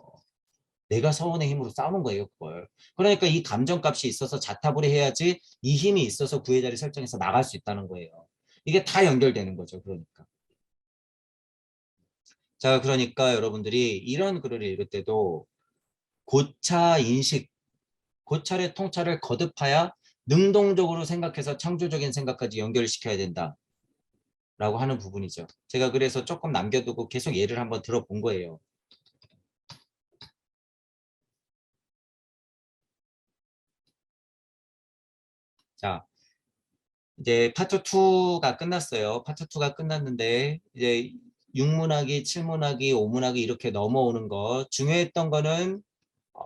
내가 서운의 힘으로 싸우는 거예요, 그걸. 그러니까 이 감정값이 있어서 자타불이 해야지 이 힘이 있어서 구애자리 설정해서 나갈 수 있다는 거예요. 이게 다 연결되는 거죠, 그러니까. 자, 그러니까 여러분들이 이런 글을 읽을 때도 고차 인식, 고찰의 통찰을 거듭하여 능동적으로 생각해서 창조적인 생각까지 연결시켜야 된다. 라고 하는 부분이죠. 제가 그래서 조금 남겨두고 계속 예를 한번 들어본 거예요. 자, 이제 파트 2가 끝났어요. 파트 2가 끝났는데 이제 6문학이, 7문학이, 5문학이 이렇게 넘어오는 거 중요했던 거는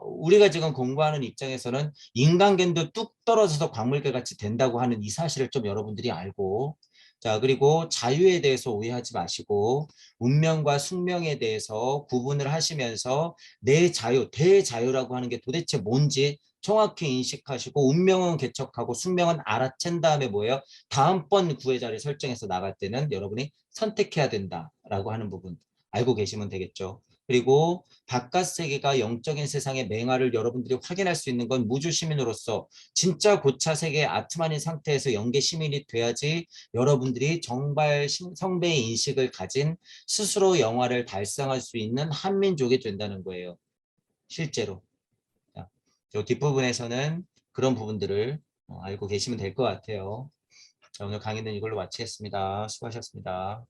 우리가 지금 공부하는 입장에서는 인간견도 뚝 떨어져서 광물개 같이 된다고 하는 이 사실을 좀 여러분들이 알고 자 그리고 자유에 대해서 오해하지 마시고 운명과 숙명에 대해서 구분을 하시면서 내 자유, 대자유라고 하는 게 도대체 뭔지 정확히 인식하시고 운명은 개척하고 숙명은 알아챈 다음에 뭐예요? 다음번 구애자를 설정해서 나갈 때는 여러분이 선택해야 된다라고 하는 부분 알고 계시면 되겠죠. 그리고 바깥 세계가 영적인 세상의 맹화를 여러분들이 확인할 수 있는 건 무주 시민으로서 진짜 고차 세계의 아트만인 상태에서 영계 시민이 돼야지 여러분들이 정말 성배의 인식을 가진 스스로 영화를 달성할 수 있는 한민족이 된다는 거예요. 실제로. 자, 저 뒷부분에서는 그런 부분들을 알고 계시면 될 것 같아요. 자, 오늘 강의는 이걸로 마치겠습니다. 수고하셨습니다.